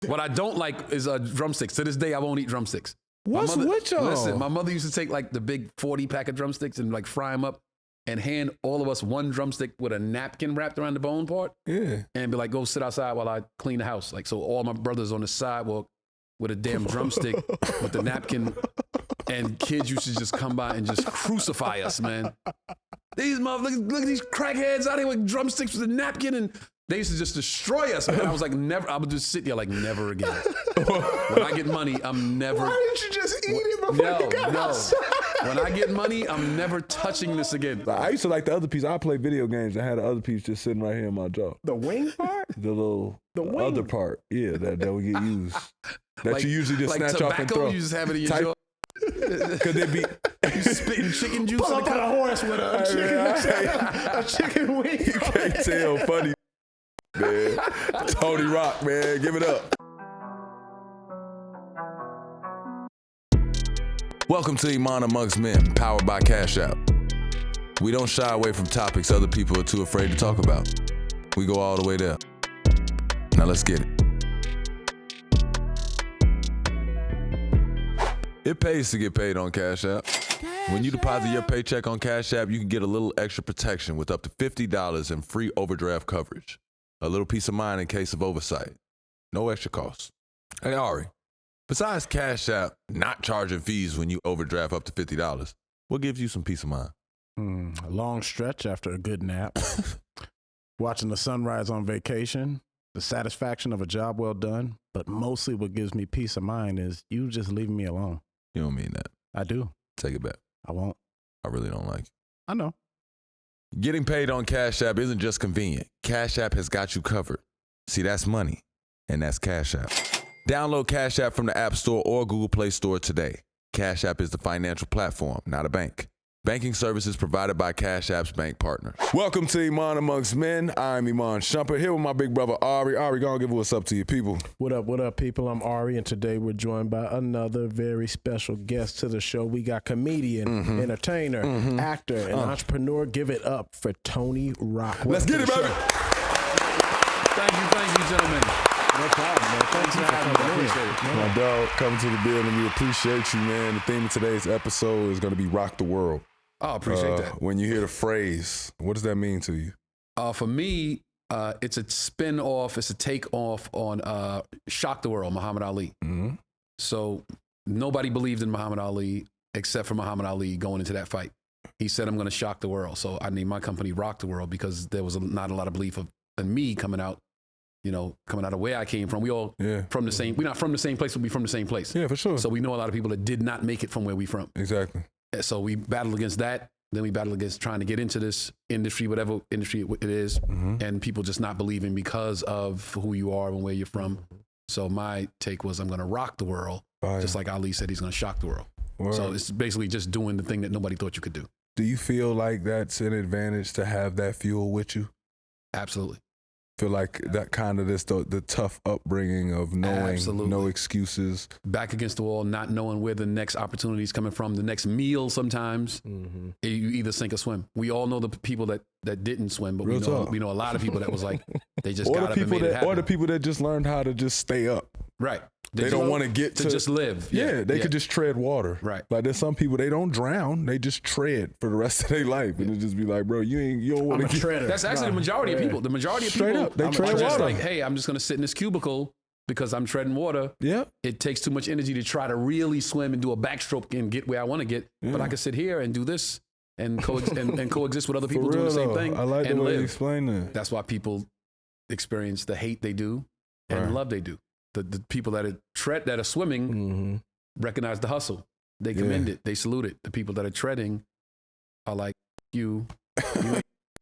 What I don't like is drumsticks. To this day, I won't eat drumsticks. What's with y'all? Listen, my mother used to take like the big 40 pack of drumsticks and like fry them up and hand all of us one drumstick with a napkin wrapped around the bone part. Yeah. And be like, go sit outside while I clean the house. Like, so all my brothers on the sidewalk with a damn drumstick with the napkin, and kids used to just come by and just crucify us, man. These motherfuckers, look at these crackheads out here with drumsticks with a napkin, and they used to just destroy us, man. I was like, never, I would just sit there like, never again. When I get money, I'm never. Why didn't you just eat it before you got outside? When I get money, I'm never touching this again. I used to like the other piece. I play video games and had the other piece just sitting right here in my jaw. The wing part? The other part, yeah, that would get used. That like, you usually just like snatch off and throw. You just have it in your jaw. Could it be you spitting chicken juice? Pull up on a horse with a chicken wing. You can't tell, funny, man. Tony Rock, man, give it up. Welcome to Iman Amongst Men, powered by Cash App. We don't shy away from topics other people are too afraid to talk about. We go all the way there. Now let's get it. It pays to get paid on Cash App. When you deposit your paycheck on Cash App, you can get a little extra protection with up to $50 in free overdraft coverage. A little peace of mind in case of oversight. No extra cost. Hey, Ahrii, besides Cash App not charging fees when you overdraft up to $50, what gives you some peace of mind? A long stretch after a good nap. Watching the sunrise on vacation. The satisfaction of a job well done. But mostly what gives me peace of mind is you just leaving me alone. You don't mean that. I do. Take it back. I won't. I really don't like it. I know. Getting paid on Cash App isn't just convenient. Cash App has got you covered. See, that's money, and that's Cash App. Download Cash App from the App Store or Google Play Store today. Cash App is the financial platform, not a bank. Banking services provided by Cash App's bank partners. Welcome to Iman Amongst Men. I'm Iman Shumpert, here with my big brother Ahrii. Ahrii, go on, give what's up to you people. What up, people? I'm Ahrii, and today we're joined by another very special guest to the show. We got comedian, entertainer, actor, and entrepreneur. Give it up for Tony Rock. Let's get it, baby. Thank you, gentlemen. No problem, man. Thanks for having me. I appreciate it. My dog, coming to the building. We appreciate you, man. The theme of today's episode is going to be Rock the World. Oh, I appreciate that. When you hear the phrase, what does that mean to you? For me, it's a spin-off, it's a take-off on Shock the World, Muhammad Ali. Mm-hmm. So nobody believed in Muhammad Ali except for Muhammad Ali going into that fight. He said, I'm going to shock the world. So I named my company Rock the World because there was not a lot of belief in me coming out of where I came from. We all from the same, we're not from the same place, but we from the same place. Yeah, for sure. So we know a lot of people that did not make it from where we from. Exactly. So we battled against that. Then we battled against trying to get into this industry, whatever industry it is, and people just not believing because of who you are and where you're from. So my take was, I'm going to rock the world, just like Ali said he's going to shock the world. Word. So it's basically just doing the thing that nobody thought you could do. Do you feel like that's an advantage to have that fuel with you? Absolutely. Feel like that kind of the tough upbringing of knowing no excuses. Back against the wall, not knowing where the next opportunity is coming from, the next meal sometimes. You either sink or swim. We all know the people that didn't swim, but we know a lot of people that was like, they just got up and made it happen. Or the people that just learned how to just stay up. Right. They don't want to get to just live. They could just tread water. Right. Like there's some people, they don't drown, they just tread for the rest of their life. And it just be like, bro, you don't want to get. That's actually the majority of people. The majority of people up, they tread just water. Like, hey, I'm just going to sit in this cubicle because I'm treading water. Yeah. It takes too much energy to try to really swim and do a backstroke and get where I want to get. But I can sit here and do this and coexist with other people doing the same thing. I like the way you explain that. That's why people experience the hate they do and the love they do. The people that are swimming recognize the hustle. They commend it. They salute it. The people that are treading are like, you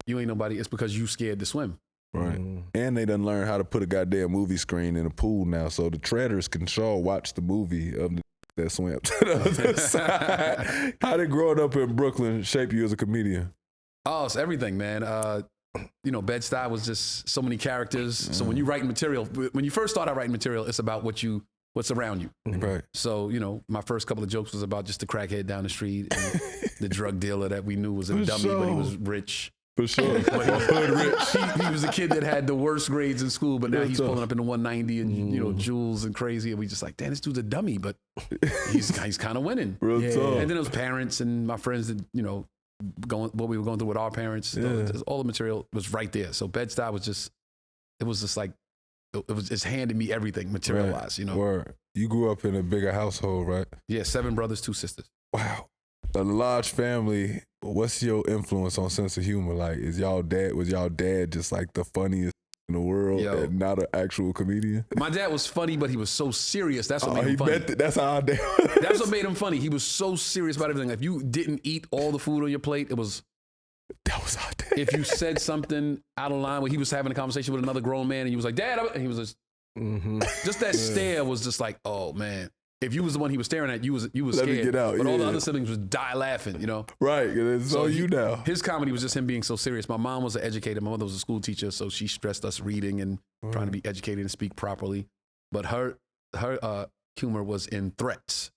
ain't nobody. It's because you scared to swim. Right. And they done learn how to put a goddamn movie screen in a pool now. So the treaders can watch the movie of that swim to the other side. How did growing up in Brooklyn shape you as a comedian? Oh, it's everything, man. Bed-Stuy was just so many characters. So when you write material, when you first start out writing material, it's about what's around you. Right. So, my first couple of jokes was about just the crackhead down the street and the drug dealer that we knew was a dummy, but he was rich. For sure. Hood rich. He was a kid that had the worst grades in school, but now he's pulling up in the 190 and, jewels and crazy. And we just like, damn, this dude's a dummy, but he's kind of winning. Real tough. And then it was parents and my friends that, what we were going through with our parents. All the material was right there. So Bed-Stuy was it's handed me everything material-wise, Word. You grew up in a bigger household, right? Yeah, 7 brothers, 2 sisters. Wow. A large family. What's your influence on sense of humor? Like, was y'all dad just like the funniest in the world and not an actual comedian? My dad was funny, but he was so serious. That's what made him funny. That's how our dad That's what made him funny. He was so serious about everything. If you didn't eat all the food on your plate, that was our dad. If you said something out of line, when he was having a conversation with another grown man and he was like, Dad, and he was just that stare was just like, oh man. If you was the one he was staring at, you was Let scared. me get out. But all the other siblings would die laughing, Right, it's all you now. His comedy was just him being so serious. My mom was an educator. My mother was a school teacher, so she stressed us reading and trying to be educated and speak properly. But her humor was in threats.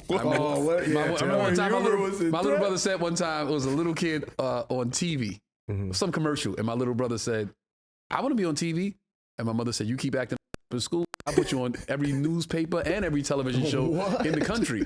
My little brother said one time, it was a little kid on TV, some commercial, and my little brother said, I want to be on TV. And my mother said, you keep acting in school, I'll put you on every newspaper and every television show in the country.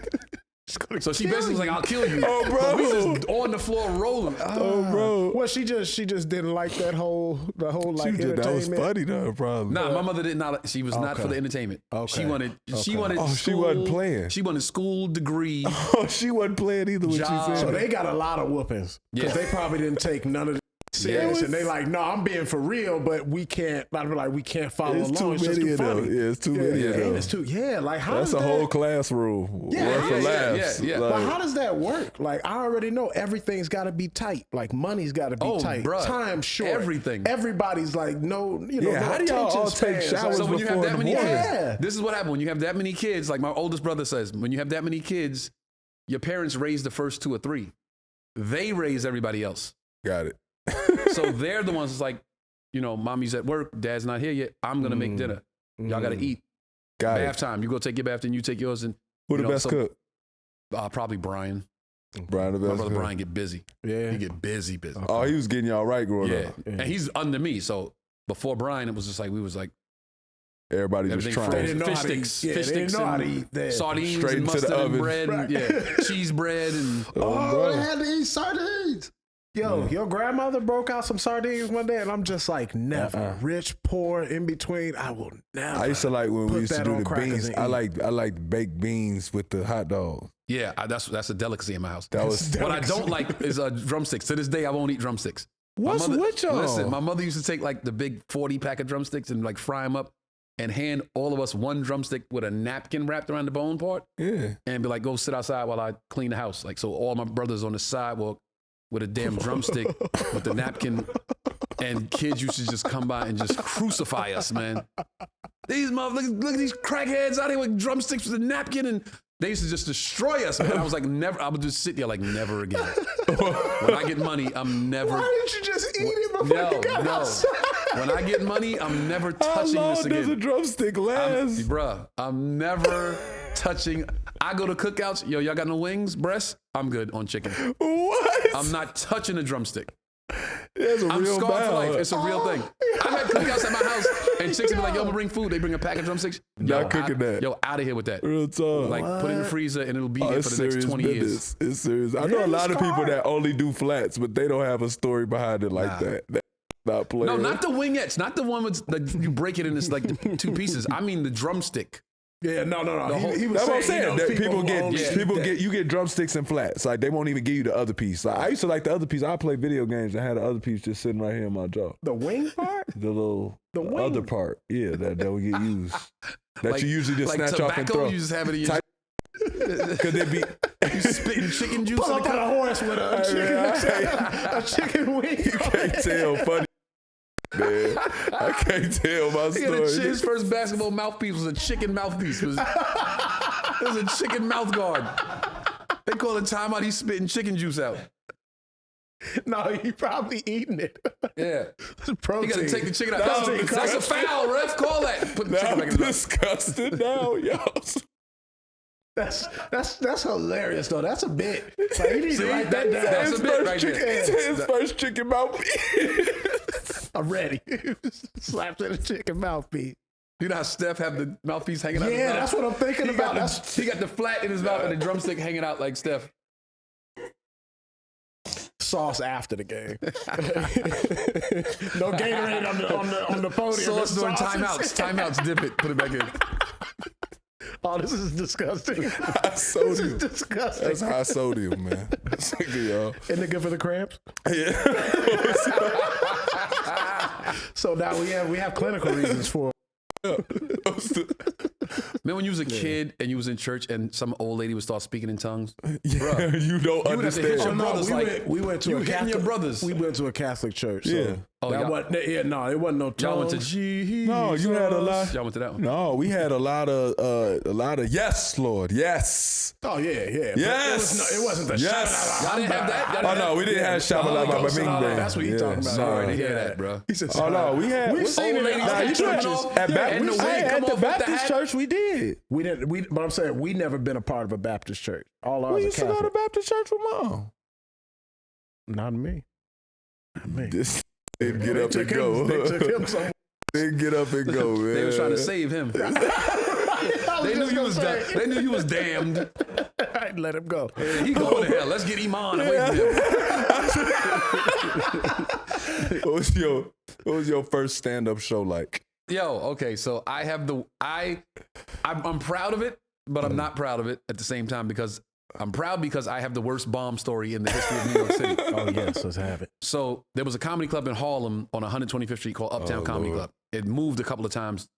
So she basically was like, I'll kill you. Oh, bro. But we just on the floor rolling. Oh, bro. Well, she just didn't like the whole entertainment. That was funny though, probably. Nah, my mother did not. She was not for the entertainment. Okay. She wanted. Oh, she wasn't playing. She wanted school degree. Oh, she wasn't playing either when she said So that. they got a lot of whoopings because they probably didn't take none of the serious, and they like, no, I'm being for real, but we can't. I'd be like, we can't follow It's along. too It's just many too of funny. them. Yeah, it's too many of them. It's too. Yeah, like how That's does a that, whole classroom. One for laughs. Yeah. Like, But how does that work? Like, I already know everything's got to be tight. Like, money's got to be tight. Bruh, Time short. Everything. Everybody's like, no, no how do y'all all take spans. showers So when you have before that the many morning? kids, this is what happened. When you have that many kids, like my oldest brother says, when you have that many kids, your parents raise the first 2 or 3. They raise everybody else. Got it. So they're the ones that's like, mommy's at work, dad's not here yet. I'm gonna make dinner. Y'all gotta eat. Got Bath it. time. You go take your bath, then you take yours. And Who the best cook? Probably Brian. Brian the best My brother cook. Brian get busy. Yeah. He get busy. Oh, he was getting y'all right growing Yeah. up. And he's under me. So before Brian, it was just like we was like Everybody just everything trying. They didn't know fish how to eat. sticks, Yeah, fish they didn't sticks know how to and eat that. sardines Straight and into the mustard and oven. bread, and, cheese bread and Oh, I had to eat sardines. Yo, your grandmother broke out some sardines one day, and I'm just like, never. Rich, poor, in between. I will never. I used to like when put we used to that do on the crackers beans. and I eat. like baked beans with the hot dogs. yeah. That's a delicacy in my house. That was What I don't like is drumsticks. To this day, I won't eat drumsticks. What's with y'all? Listen, my mother used to take like the big 40 pack of drumsticks and like fry them up and hand all of us one drumstick with a napkin wrapped around the bone part Yeah. and be like, go sit outside while I clean the house. Like, so all my brothers on the sidewalk with a damn drumstick with the napkin, and kids used to just come by and just crucify us, man. These motherfuckers, look at these crackheads out here with drumsticks with a napkin, and they used to just destroy us, man. I was like, never, I would just sit there like, never again. When I get money, I'm never. Why didn't you just eat it before you got outside? When I get money, I'm never How touching long this does a again. drumstick last? I'm never touching. I go to cookouts. Yo, y'all got no wings, breasts? I'm good on chicken. What? I'm not touching a drumstick. That's a I'm real scarred for life. balance. It's a real thing. I had cookouts at my house, and chicks would be like, yo, I'm gonna bring food. They bring a pack of drumsticks. Not cooking that. Yo, out of here with that. Real talk. Like, put it in the freezer, and it'll be here it's for the next serious 20 years. business. It's serious. I know a lot of people that only do flats, but they don't have a story behind it like that. That's not playing. No, not the wingettes. Not the one with like you break it in it's like 2 pieces. I mean the drumstick. Yeah, no. He was That's what I'm saying. he knows That people who only eat that. get you get drumsticks and flats. Like they won't even give you the other piece. Like I used to like the other piece. I play video games and had the other piece just sitting right here in my jaw. The wing part? The little wing? other part. Yeah, that would get used. That Like- you usually just like snatch off and tobacco, throw. you just have it in your Could it be you spitting chicken juice Pull in up the on cup. a horse with a chicken wing. you can't tell funny man. I can't tell my story. His first basketball mouthpiece was a chicken mouthpiece. It was a chicken mouth guard. They call it timeout. He's spitting chicken juice out. No, he probably eating it. Yeah. Protein. He got to take the chicken out. Protein. That's a foul, ref. Call that. Put the chicken Now back I'm in the mouth. disgusted now, y'all. That's hilarious though. That's a bit. Like, you need to write that down. That's a bit right there. His first chicken mouthpiece. I'm ready. Slaps in a chicken mouthpiece. You know how Steph have the mouthpiece hanging out? Yeah, that's what I'm thinking about. He got the flat in his mouth and the drumstick hanging out like Steph. Sauce after the game. No Gatorade on the podium. Sauce during timeouts, dip it, put it back in. Oh, this is disgusting. High sodium. This is disgusting. That's high sodium, man. That's good, y'all. Isn't it good for the cramps? Yeah. So now we have clinical reasons for. Man, when you was a kid and you was in church and some old lady would start speaking in tongues, Yeah, you don't you would have to hit your understand. brothers we went to you a hitting Catholic, your brothers. We went to a Catholic church. So Yeah. Oh, that y'all- wasn't, it wasn't no tongues. Y'all went to Jesus. No, you had a lot. Y'all went to that one. No, we had a lot of yes, Lord, yes. Oh yeah. Yes. It wasn't the Yes. Y'all didn't have that? Oh no, we didn't have Shabba Holy Ghost Bing and all that. Bang. That's what you talking about. Sorry to Yeah. hear that, bro. He said, Oh no, we had. We've seen it ladies at taking churches. off. At, And the wig at come the off with the Baptist hat. church, we did. We didn't. But I'm saying we never been a part of a Baptist church. All ours We are used to go to Catholic. Baptist church with Mom. Not me. Not me. This they get They up and took him- go. They took him somewhere. They get up and go, man. They was trying to save him. They knew you was done. They knew you was damned. I'd let him go. He going to hell. Let's get Iman away from him. What was your first stand-up show like? Yo, okay, so I have I'm proud of it, but I'm not proud of it at the same time because I'm proud because I have the worst bomb story in the history of New York City. Oh yes, let's have it. So there was a comedy club in Harlem on 125th Street called Uptown Comedy Lord. Club. It moved a couple of times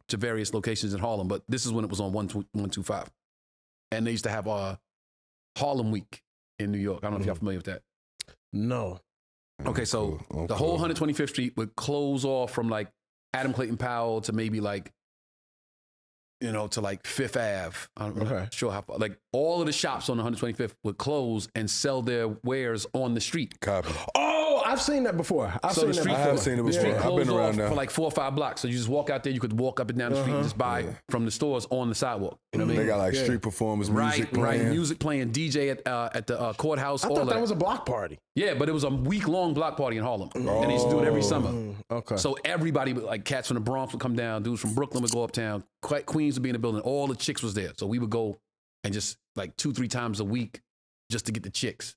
to various locations in Harlem, but this is when it was on 125. And they used to have Harlem Week in New York. I don't know if y'all familiar with that. No. Okay, so Cool. the whole 125th Street would close off from like Adam Clayton Powell to maybe like, to like Fifth Ave. I'm Okay. not sure how far. Like all of the shops on the 125th would close and sell their wares on the street. Copy. Oh, I've seen that before. I've So seen the that street before. I have seen it The street before. I've been closed around off now. for like 4 or 5 blocks. So you just walk out there. You could walk up and down the street and just buy from the stores on the sidewalk. You know what I mean? They got like street performers, music Right, playing. music playing, DJ at the courthouse. I all thought that that was a block party. Yeah, but it was a week-long block party in Harlem. And they used to do it every summer. Okay. So everybody, like cats from the Bronx would come down, dudes from Brooklyn would go uptown, Queens would be in the building, all the chicks was there. So we would go and just like 2-3 times a week just to get the chicks.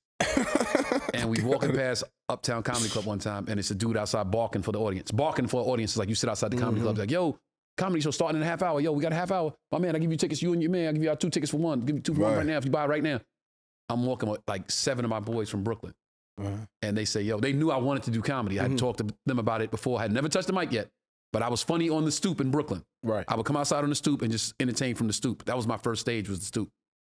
And we walking past Uptown Comedy Club one time, and it's a dude outside barking for the audience. Barking for the audience is like you sit outside the comedy club, like, yo, comedy show starting in a half hour. Yo, we got a half hour. My man, I give you tickets, you and your man, I give you our 2 tickets for one. Give you 2 for one right now if you buy it right now. I'm walking with like 7 of my boys from Brooklyn. And they say, yo, they knew I wanted to do comedy. I had talked to them about it before. I had never touched the mic yet, but I was funny on the stoop in Brooklyn. Right. I would come outside on the stoop and just entertain from the stoop. That was my first stage, was the stoop.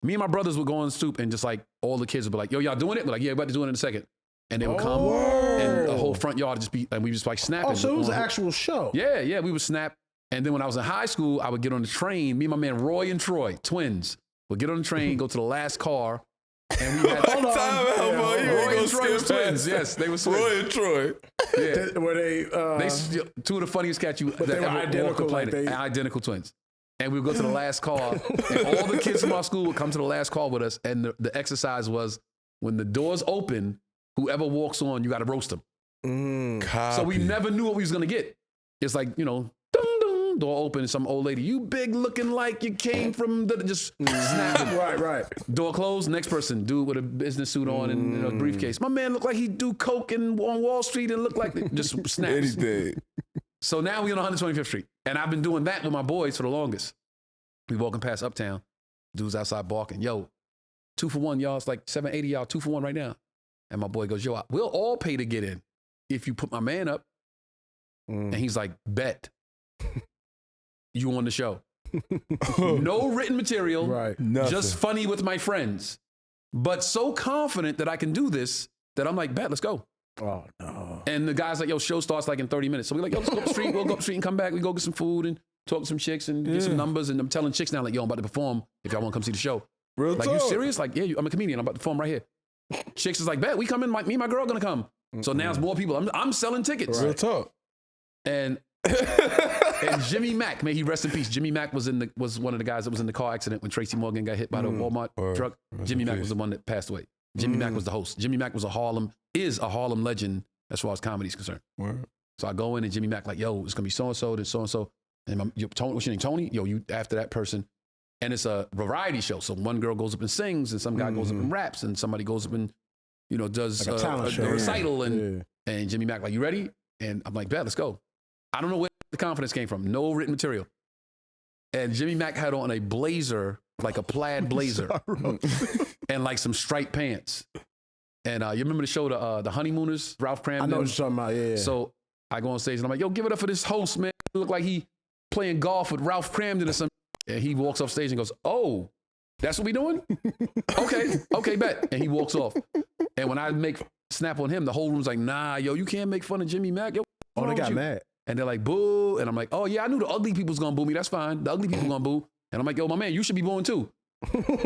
Me and my brothers would go on the stoop and just like all the kids would be like, yo, y'all doing it? We're like, yeah, we're about to do it in a second. And they would come and the whole front yard would just be, and we just like snapping. Oh, so it was an actual show. Yeah, we would snap. And then when I was in high school, I would get on the train. Me and my man Roy and Troy, twins, would get on the train, go to the last car. And we had Roy and Troy was twins. Yes, they were twins. Roy and Troy. Yeah. Were they? They 2 of the funniest cats you that they were ever walked the identical, planet. like they- Identical twins. And we would go to the last car, and all the kids from our school would come to the last car with us. And the exercise was when the doors open, whoever walks on, you got to roast them. So we never knew what we was gonna get. It's like, dum dum, door open, and some old lady, you big looking like you came from the just snapping. Right. Door closed. Next person, dude with a business suit on and a briefcase. My man looked like he do coke on Wall Street and looked like just snaps. Anything. So now we on 125th Street. And I've been doing that with my boys for the longest. We walking past Uptown. Dudes outside barking. Yo, 2 for 1, y'all. It's like 780 y'all. 2 for 1 right now. And my boy goes, yo, we'll all pay to get in if you put my man up. And he's like, bet. You on the show. No written material. Right. Nothing. Just funny with my friends. But so confident that I can do this that I'm like, bet, let's go. Oh no. And the guy's like, yo, show starts like in 30 minutes. So we're like, yo, let's go up the street. We'll go up the street and come back. We go get some food and talk to some chicks and get some numbers. And I'm telling chicks now, like, yo, I'm about to perform if y'all want to come see the show. Real Like, talk. you serious? Like, yeah, I'm a comedian. I'm about to perform right here. Chicks is like, bet, we come in. Me and my girl gonna come. So now it's more people. I'm selling tickets. Real talk. And And Jimmy Mack, may he rest in peace. Jimmy Mack was one of the guys that was in the car accident when Tracy Morgan got hit by the Walmart truck. Jimmy Mack was the one that passed away. Jimmy Mack was the host. Jimmy Mack is a Harlem legend as far as comedy is concerned. So I go in and Jimmy Mack like, yo, it's gonna be so-and-so, then so-and-so. And Tony, what's your name, Tony? Yo, you after that person. And it's a variety show. So one girl goes up and sings and some guy goes up and raps and somebody goes up and, does like a recital. And Jimmy Mack like, you ready? And I'm like, bet, let's go. I don't know where the confidence came from. No written material. And Jimmy Mack had on a blazer, like a plaid blazer, and like some striped pants. And you remember the show, the Honeymooners, Ralph Cramden? I know what you're talking about, yeah. So I go on stage and I'm like, yo, give it up for this host, man. It look like he playing golf with Ralph Cramden or something. And he walks off stage and goes, oh, that's what we doing? Okay, bet. And he walks off. And when I make snap on him, the whole room's like, nah, yo, you can't make fun of Jimmy Mack. Yo, they got mad. And they're like, boo. And I'm like, oh, yeah, I knew the ugly people's gonna boo me. That's fine. The ugly people gonna boo. And I'm like, yo, my man, you should be booing too.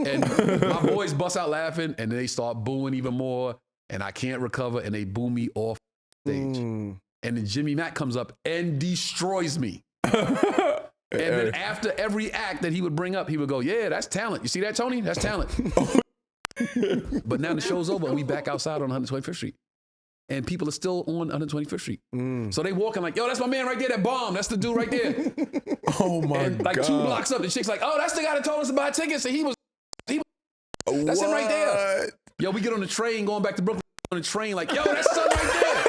And my boys bust out laughing and they start booing even more. And I can't recover and they boo me off stage. And then Jimmy Mack comes up and destroys me. And then after every act that he would bring up, he would go, yeah, that's talent. You see that, Tony? That's talent. But now the show's over and we back outside on 125th Street. And people are still on 125th Street. So they walking like, yo, that's my man right there, that bomb. That's the dude right there. Oh my and like God. 2 blocks up, the chick's like, oh, that's the guy that told us to buy tickets. And that's him right there. Yo, we get on the train going back to Brooklyn on the train like, yo, that's son right there.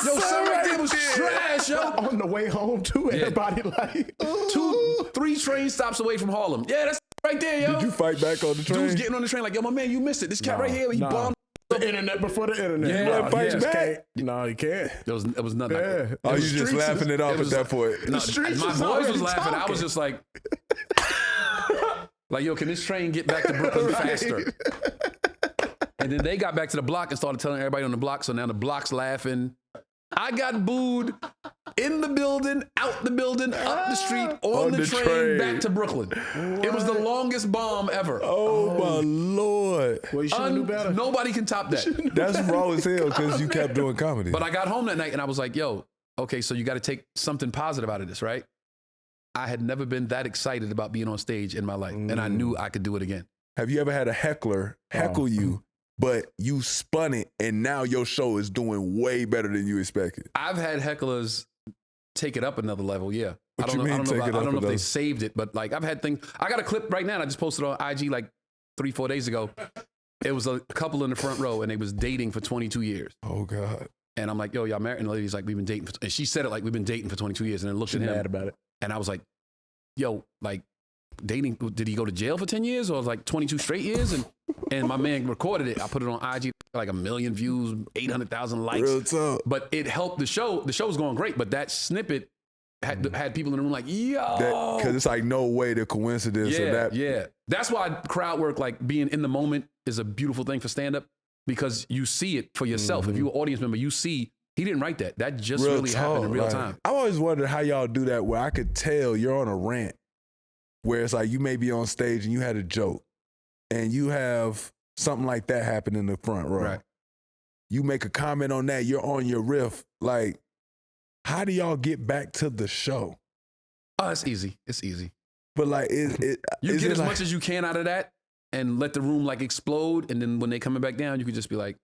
Yo, son right there was trash, yo. On the way home too, everybody like 2, 3 train stops away from Harlem. Yeah, that's right there, yo. Did you fight back on the train? Dude's getting on the train like, yo, my man, you missed it. This cat right here, he bombed. The internet before the internet. Yeah, fights back. No, you can't. It was nothing. Yeah. Oh, you just laughing it off at that point. No, my boys was laughing. I was just like, yo, can this train get back to Brooklyn faster? And then they got back to the block and started telling everybody on the block. So now the block's laughing. I got booed in the building, out the building, up the street, on the train back to Brooklyn. What? It was the longest bomb ever. Oh my Lord. Well, you should do better. Nobody can top that. That's raw as hell because you kept doing comedy. But I got home that night and I was like, yo, okay, so you got to take something positive out of this, right? I had never been that excited about being on stage in my life. And I knew I could do it again. Have you ever had a heckler heckle you, but you spun it and now your show is doing way better than you expected? I've had hecklers take it up another level, yeah. I What don't you know, mean take it I up don't know if they another- saved it, but like I've had things. I got a clip right now and I just posted on IG like 3-4 days ago. It was a couple in the front row and they was dating for 22 years. Oh God. And I'm like, yo, y'all married? And the lady's like, we've been dating. And she said it like, we've been dating for 22 years. And then looked She's at him. mad about it. And I was like, yo, like dating, did he go to jail for 10 years or like 22 straight years? And my man recorded it. I put it on IG, like 1 million views, 800,000 likes. Real talk. But it helped the show. The show was going great, but that snippet had people in the room like, yo. Because it's like no way the coincidence of that. Yeah. That's why crowd work, like being in the moment, is a beautiful thing for stand-up because you see it for yourself. If you're an audience member, you see, he didn't write that. That just Real really talk, happened in real like, time. I always wondered how y'all do that where I could tell you're on a rant where it's like you may be on stage and you had a joke and you have something like that happen in the front row. Right. You make a comment on that, you're on your riff. Like, how do y'all get back to the show? Oh, it's easy. It's easy. But like, You get as much as you can out of that and let the room like explode. And then when they coming back down, you could just be like,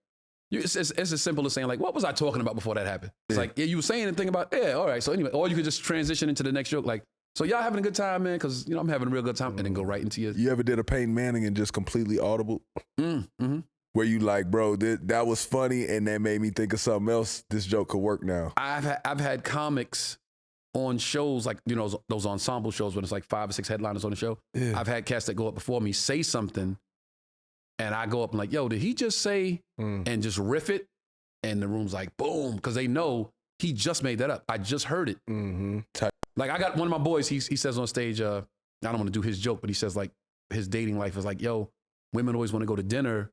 it's as simple as saying like, what was I talking about before that happened? It's like, yeah, you were saying and thinking about, yeah, all right. So anyway, or you could just transition into the next joke. Like, so y'all having a good time, man? Cause I'm having a real good time and then go right into your. You ever did a Peyton Manning and just completely audible? Mm-hmm. Where you like, bro, that was funny and that made me think of something else. This joke could work now. I've had comics on shows like, those ensemble shows when it's like 5 or 6 headliners on the show. Yeah. I've had cats that go up before me, say something, and I go up and like, yo, did he just say, and just riff it? And the room's like, boom, because they know he just made that up. I just heard it. Mm-hmm. Like I got one of my boys, he says on stage, I don't want to do his joke, but he says like his dating life is like, yo, women always want to go to dinner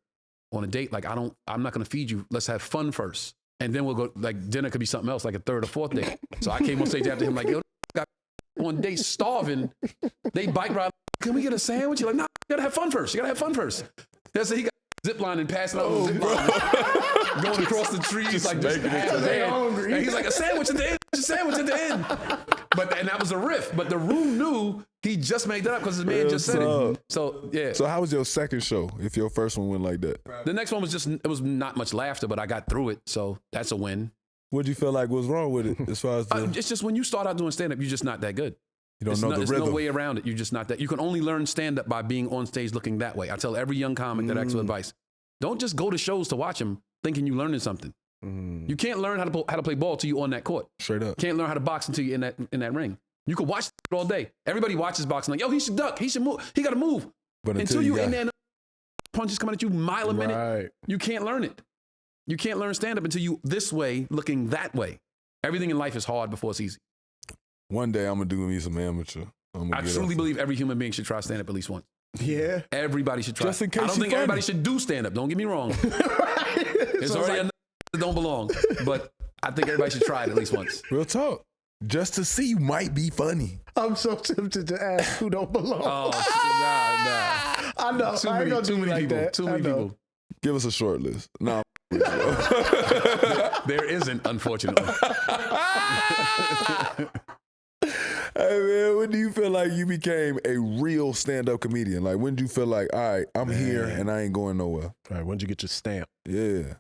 on a date. Like I'm not going to feed you. Let's have fun first. And then we'll go, like dinner could be something else, like a 3rd or 4th date. So I came on stage after him like, yo, got on date starving. They bike ride. Can we get a sandwich? You're like, nah, you gotta have fun first. You gotta have fun first. That's he got zip line and passing out on zip line, going across the trees just like just half hungry. And he's like, a sandwich at the end, a sandwich at the end. And that was a riff. But the room knew he just made that up because his man just said it. So yeah. So how was your second show if your first one went like that? The next one was it was not much laughter, but I got through it. So that's a win. What do you feel like was wrong with it as far as it's just when you start out doing stand-up, you're just not that good. You don't know the rhythm. There's no way around it. You're just not that. You can only learn stand-up by being on stage looking that way. I tell every young comic that asks for advice. Don't just go to shows to watch them thinking you're learning something. You can't learn how to play ball till you're on that court. Straight up. Can't learn how to box until you're in that ring. You can watch it all day. Everybody watches boxing like, yo, he should duck. He should move. He got to move. But until you're in there, punches coming at you mile a minute. Right. You can't learn it. You can't learn stand-up until you this way looking that way. Everything in life is hard before it's easy. One day I'm going to do me some amateur. I truly believe every human being should try stand-up at least once. Yeah. Everybody should try. Just in case I don't think everybody should do stand-up. Don't get me wrong. It's already enough that don't belong. But I think everybody should try it at least once. Real talk. Just to see you might be funny. I'm so tempted to ask who don't belong. Oh, nah. I know. I ain't gonna do like people. that. Too many people. Give us a short list. No. There isn't, unfortunately. Hey man, when do you feel like you became a real stand-up comedian? Like when do you feel like, all right, I'm here and I ain't going nowhere? All right, when did you get your stamp? Yeah.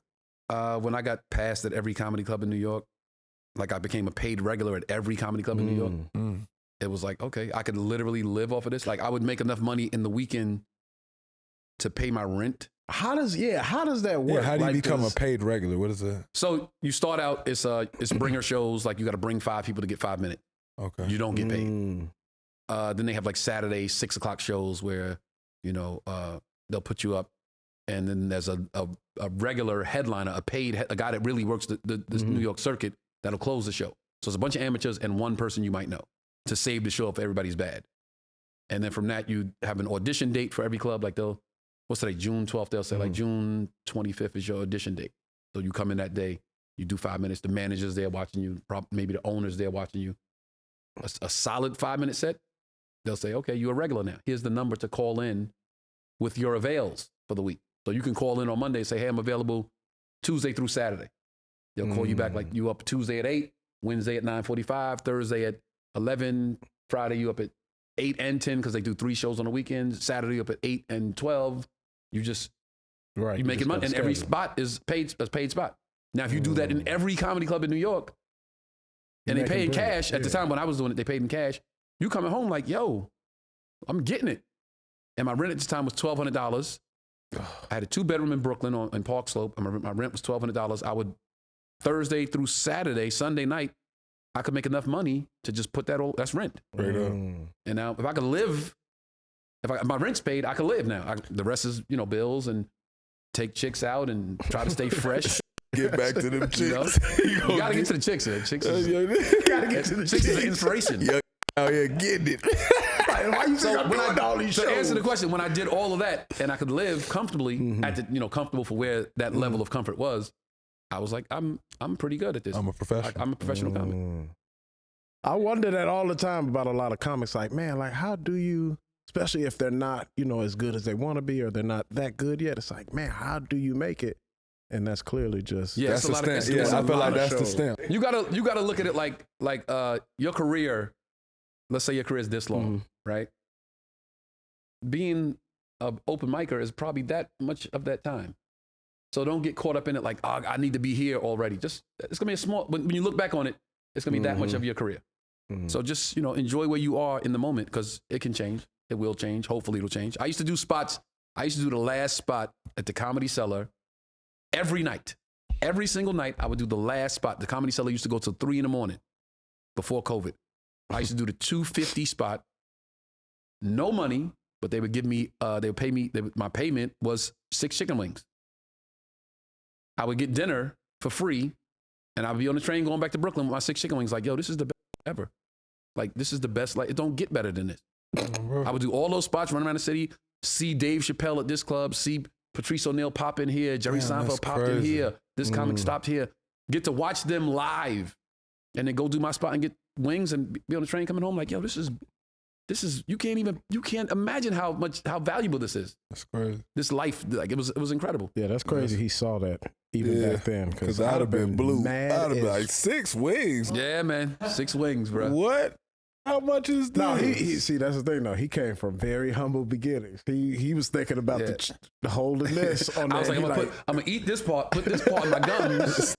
When I got passed at every comedy club in New York, like I became a paid regular at every comedy club in New York. It was like, okay, I could literally live off of this. Like I would make enough money in the weekend to pay my rent. How does that work? Yeah, how do you become a paid regular? What is that? So you start out, it's bringer shows. Like you got to bring 5 people to get 5 minutes. Okay. You don't get paid. Then they have like Saturday 6 o'clock shows where, they'll put you up. And then there's a regular headliner, a guy that really works the New York circuit that'll close the show. So it's a bunch of amateurs and one person you might know to save the show if everybody's bad. And then from that, you have an audition date for every club. Like what's today, June 12th? They'll say like June 25th is your audition date. So you come in that day, you do 5 minutes. The manager's there watching you. Maybe the owner's there watching you. A solid 5-minute set. They'll say, okay, you're a regular now. Here's the number to call in with your avails for the week. So you can call in on Monday and say, hey, I'm available Tuesday through Saturday. They'll call you back like you up Tuesday at 8, Wednesday at 9:45, Thursday at 11, Friday you up at 8 and 10 because they do 3 shows on the weekend, Saturday up at 8 and 12. You just, you're making money. And every spot is a paid spot. Now, if you do that in every comedy club in New York, and they pay in cash, at the time when I was doing it, they paid in cash, you coming home like, yo, I'm getting it. And my rent at the time was $1,200. I had a 2-bedroom in Brooklyn in Park Slope. My rent was $1,200. I would, Thursday through Saturday, Sunday night, I could make enough money to just put that's rent. Straight up. And now if I could live, if my rent's paid, I could live now. The rest is, bills and take chicks out and try to stay fresh. Get back to them chicks. You gotta get to the chicks. Chicks is, gotta get to the chicks is an inspiration. Yeah, out here getting it. Why you think I'm doing all these shows? To answer the question, when I did all of that and I could live comfortably at the, comfortable for where that level of comfort was, I was like, I'm pretty good at this. I'm a professional. I'm a professional comic. I wonder that all the time about a lot of comics. Like, man, like how do you, especially if they're not, as good as they want to be or they're not that good yet? It's like, man, how do you make it? And that's clearly just that's the stamp. Yeah, I feel like that's the stamp. You gotta look at it like your career. Let's say your career is this long, right? Being an open micer is probably that much of that time. So don't get caught up in it like, oh, I need to be here already. Just it's gonna be a small. When you look back on it, it's gonna be that much of your career. So just enjoy where you are in the moment because it can change. It will change. Hopefully it'll change. I used to do spots. I used to do the last spot at the Comedy Cellar. Every night, every single night, I would do the last spot. The Comedy Cellar used to go till 3 a.m. before COVID. I used to do the $250 spot. No money, but they would give me, they would pay me, my payment was 6 chicken wings. I would get dinner for free, and I would be on the train going back to Brooklyn with my 6 chicken wings like, yo, this is the best ever. Like, this is the best. Like, it don't get better than this. I would do all those spots, run around the city, see Dave Chappelle at this club, see Patrice O'Neal pop in here, Jerry Seinfeld popped in here, this comic stopped here. Get to watch them live and then go do my spot and get wings and be on the train coming home like, yo, this is you can't imagine how valuable this is. That's crazy. This life, like it was incredible. Yeah, that's crazy. He saw that even back then. Because I'd have been blue. Mad I'd have been as- like 6 wings. Yeah, man. 6 wings, bro. What? How much is this? No, he see, that's the thing though. He came from very humble beginnings. He was thinking about the holding this on I was there. like, I'm gonna eat this part, put this part in my gums.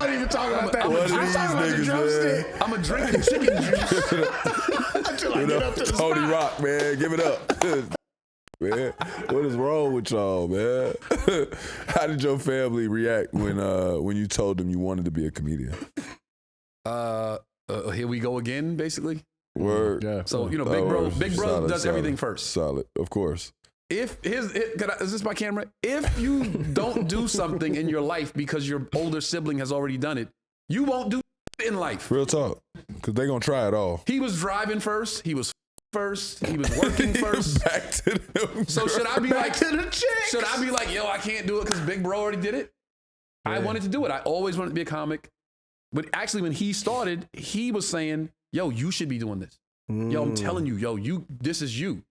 I'm not even talking about that. What are these niggas, man? I'm gonna drink the chicken juice. Until I get up to the Tony spot. Rock, man. Give it up. Man, what is wrong with y'all, man? How did your family react when you told them you wanted to be a comedian? Here we go again, basically. Word. Yeah. So, Big Bro does everything first. Solid, of course. Is this my camera? If you don't do something in your life because your older sibling has already done it, you won't do in life. Real talk, because they gonna try it all. He was driving first. He was first. He was working first. Back to them. So should I be Back to the chicks. should I be like, yo, I can't do it because Big Bro already did it? I wanted to do it. I always wanted to be a comic. But actually, when he started, he was saying, yo, you should be doing this. Yo, I'm telling you, this is you.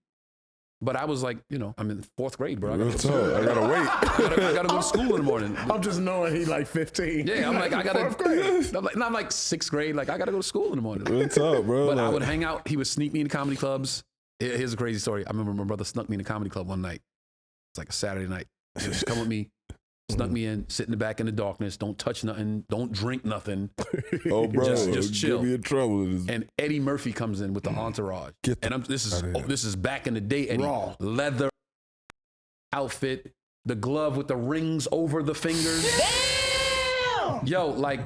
But I was like, I'm in 4th grade, bro. Real talk. I gotta wait. I gotta go to school in the morning. I'm just knowing he like 15. Yeah, I'm like, I gotta. 4th grade. I'm like 6th grade. Like, I gotta go to school in the morning. Real talk, bro. But I would hang out. He would sneak me into comedy clubs. Here's a crazy story. I remember my brother snuck me in a comedy club one night. It's like a Saturday night. He just come with me. Snuck me in, sit in the back in the darkness. Don't touch nothing. Don't drink nothing. Oh, bro, just chill. Get me in trouble. And Eddie Murphy comes in with the entourage. This is back in the day. Eddie, Raw. leather outfit, the glove with the rings over the fingers. Damn! Yo, like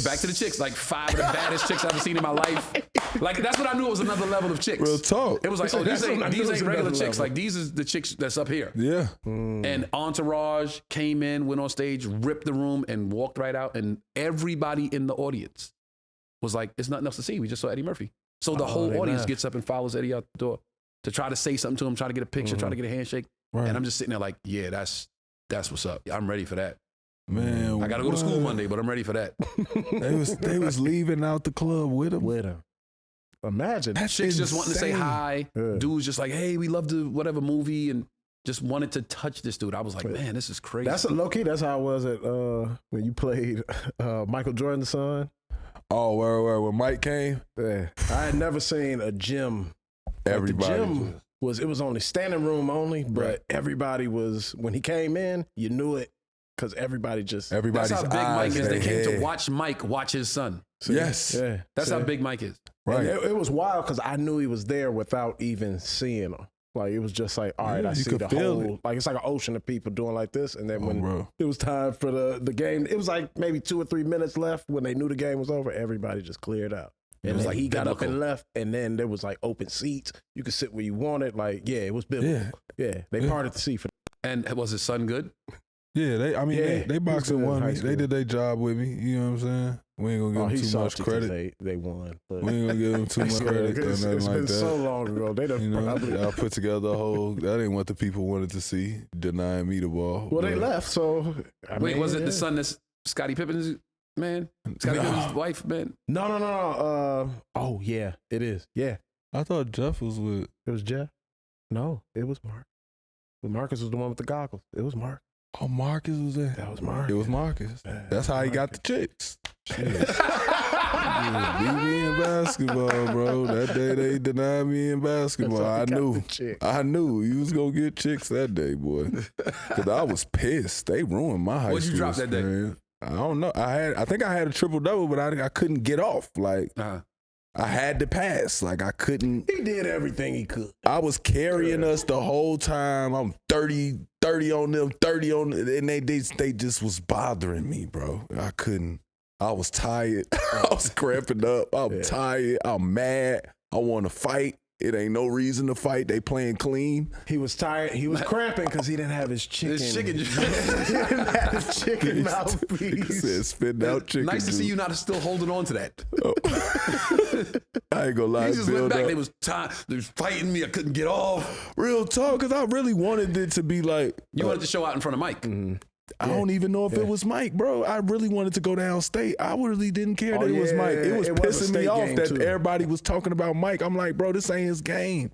back to the chicks. Like 5 of the baddest chicks I've ever seen in my life. Like that's what I knew it was another level of chicks. Real talk. It was like, these ain't regular chicks. Like these is the chicks that's up here. Yeah. And Entourage came in, went on stage, ripped the room, and walked right out. And everybody in the audience was like, "There's nothing else to see. We just saw Eddie Murphy." So the whole audience gets up and follows Eddie out the door to try to say something to him, try to get a picture, try to get a handshake. Right. And I'm just sitting there like, "Yeah, that's what's up. I'm ready for that." Man, I got to go to school Monday, but I'm ready for that. They was leaving out the club with him. Imagine. Chicks just wanting to say hi. Yeah. Dudes just like, "Hey, we love the whatever movie," and just wanted to touch this dude. I was like, man, this is crazy. That's low key. That's how I was at when you played Michael Jordan's son. Oh, where when Mike came? Yeah. I had never seen a gym. Everybody. The gym was only standing room only, but everybody was, when he came in, you knew it because everybody's That's how big Mike is. They came to watch Mike watch his son. See? Yes. Yeah. That's how big Mike is. Right. And it was wild because I knew he was there without even seeing him. Like it was just like, all right, Yeah, I you see could the feel whole, it. like it's like an ocean of people doing like this. And then when bro. it was time for the game, it was like maybe 2 or 3 minutes left. When they knew the game was over, everybody just cleared out. And was then like he got up biblical. and left, and then there was like open seats. You could sit where you wanted. Like, yeah, it was biblical. Yeah, they parted the seat for. And was his son good? Yeah, they boxing good in won high me. school. They did their job with me. You know what I'm saying? We ain't gonna give them too much credit. They won. But We ain't gonna give them too much credit or it's nothing like been that. so long ago. They done You know, probably. I put together a whole. That ain't what the people wanted to see. Denying me the ball. Well, they but- left. So Wait, was it the son that's Scottie Pippen's man? Scottie Pippen's wife, man? No. Oh yeah, it is. Yeah, I thought Jeff was with. it was Jeff. No, it was Mark. But Marcus was the one with the goggles. It was Mark. Oh, Marcus was there. That was Mark. It was Marcus. That's how he got the chicks. Shit. He beat me in basketball, bro. That day they denied me in basketball. I knew you was gonna get chicks that day, boy. Cause I was pissed. They ruined my high school. What'd you drop that day? experience. I don't know. I think I had a triple double, but I couldn't get off. Like I had to pass. Like I couldn't. He did everything he could. I was carrying us the whole time. I'm 30 on them, 30 on them, and they just was bothering me, bro. I couldn't. I was tired. I was cramping up. I'm tired. I'm mad. I want to fight. It ain't no reason to fight. They playing clean. He was tired. He was cramping because he didn't have his chicken. His chicken he didn't have his chicken He mouthpiece. said, spitting out chicken. Nice to see juice. you not still holding on to that. I ain't gonna lie. He just went build back. up. They was fighting me. I couldn't get off. Real talk, because I really wanted it to be like. You wanted to show out in front of Mike. I don't even know if it was Mike, bro. I really wanted to go downstate. I really didn't care that it was Mike. It was pissing me off that everybody was talking about Mike. I'm like, bro, this ain't his game.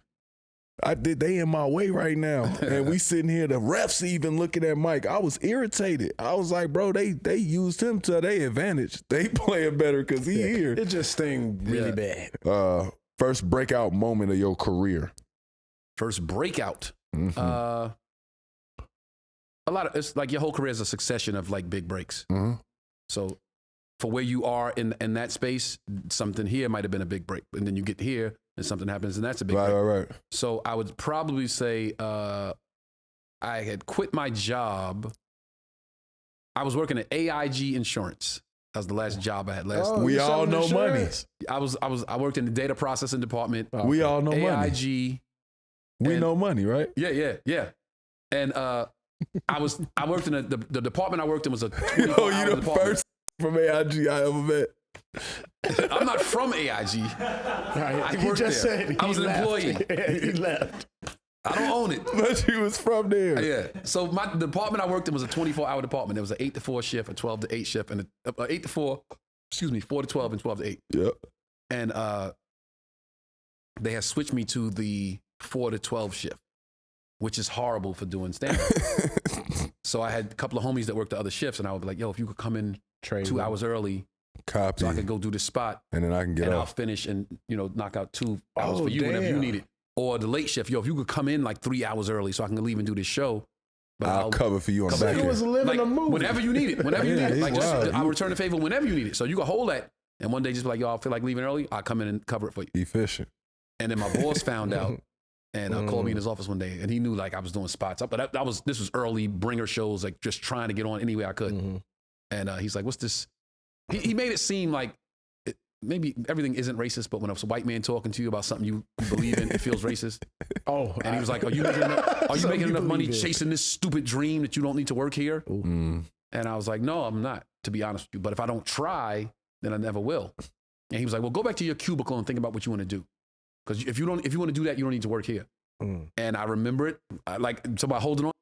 They in my way right now. And we sitting here, the refs even looking at Mike. I was irritated. I was like, bro, they used him to their advantage. They playing better because he here. It just sting really bad. First breakout moment of your career. First breakout. A lot of, it's like your whole career is a succession of like big breaks. So for where you are in that space, something here might have been a big break. And then you get here and something happens and that's a big break. Right. So I would probably say I had quit my job. I was working at AIG Insurance. That was the last job I had last. We all know money. I worked in the data processing department. We all know money. AIG. We know money, right? Yeah. And I worked in the department I worked in was a 24-hour you the department. first from AIG I ever met. I'm not from AIG. I worked there. I was an employee. He left. I don't own it. But you was from there. Yeah. So the department I worked in was a 24-hour department. There was an 8 to 4 shift, a 12 to 8 shift, and 8 to 4, 4 to 12 and 12 to 8. Yep. And they had switched me to the 4 to 12 shift, which is horrible for doing stand-up. So I had a couple of homies that worked the other shifts, and I would be like, yo, if you could come in 2 hours early, copy, so I could go do this spot, and then I can get and off. I'll finish and knock out 2 hours for you whenever you need it. Or the late shift, yo, if you could come in like 3 hours early so I can leave and do this show, but I'll cover for you on the back end. He was living a movie. Whenever you need it, like I'll return the favor whenever you need it. So you can hold that, and one day just be like, yo, I feel like leaving early, I'll come in and cover it for you. Efficient. And then my boss found out. And called me in his office one day, and he knew like I was doing spots. But this was early bringer shows, like just trying to get on any way I could. And he's like, "What's this?" He made it seem like maybe everything isn't racist, but when it's a white man talking to you about something you believe in, it feels racist. And he was like, "Are you making enough money chasing this stupid dream that you don't need to work here?" And I was like, "No, I'm not, to be honest with you. But if I don't try, then I never will." And he was like, "Well, go back to your cubicle and think about what you want to do." Because if you want to do that, you don't need to work here. And I remember it, so by holding on,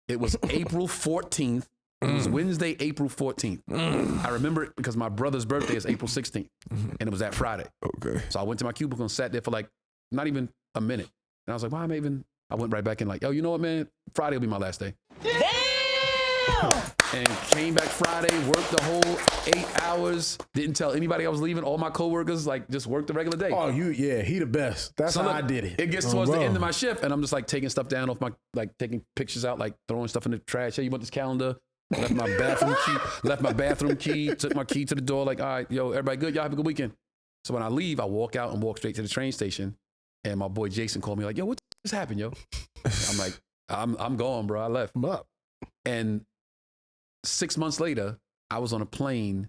it was April 14th. It was Wednesday, April 14th. I remember it because my brother's birthday is April 16th, and it was that Friday. Okay. So I went to my cubicle and sat there for like not even a minute. And I was like, why am I even? I went right back in like, yo, you know what, man? Friday will be my last day. Damn! And came back Friday, worked the whole 8 hours, didn't tell anybody I was leaving. All my coworkers like just worked the regular day. Oh, he the best. That's how I did it. It gets towards the end of my shift, and I'm just like taking stuff down off my, like taking pictures out, like throwing stuff in the trash. Hey, you want this calendar? Left my bathroom key, took my key to the door, like, all right, yo, everybody good? Y'all have a good weekend. So when I leave, I walk out and walk straight to the train station, and my boy Jason called me like, yo, what just happened, yo? I'm like, I'm gone, bro. I left. I'm up. And 6 months later, I was on a plane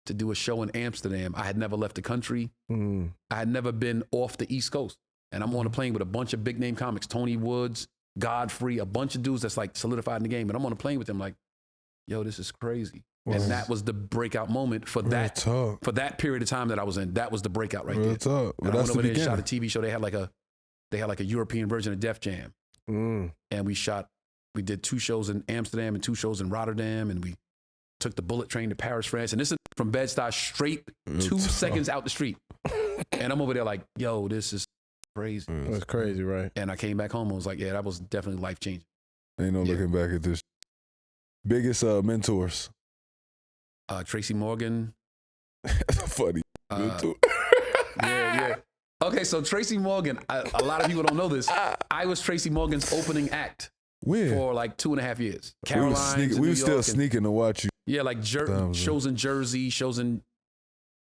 to do a show in Amsterdam. I had never left the country. I had never been off the East Coast. And I'm on a plane with a bunch of big name comics, Tony Woods, Godfrey, a bunch of dudes that's like solidified in the game. And I'm on a plane with them like, yo, this is crazy. And that was the breakout moment for that period of time that I was in. That was the breakout right there. Talk. And I went over there and shot a TV show. They had like a European version of Def Jam. And we did 2 shows in Amsterdam and 2 shows in Rotterdam, and we took the bullet train to Paris, France. And this is from Bed-Stuy straight 2 seconds out the street. And I'm over there like, yo, this is crazy. That's crazy, right? And I came back home and was like, yeah, that was definitely life-changing. Ain't no looking back at this. Biggest mentors? Tracy Morgan. Funny. Mentor. Yeah. Okay, so Tracy Morgan, a lot of people don't know this. I was Tracy Morgan's opening act. When? For like 2.5 years. Caroline. We were still sneaking to watch you. Yeah, like shows in Jersey, shows in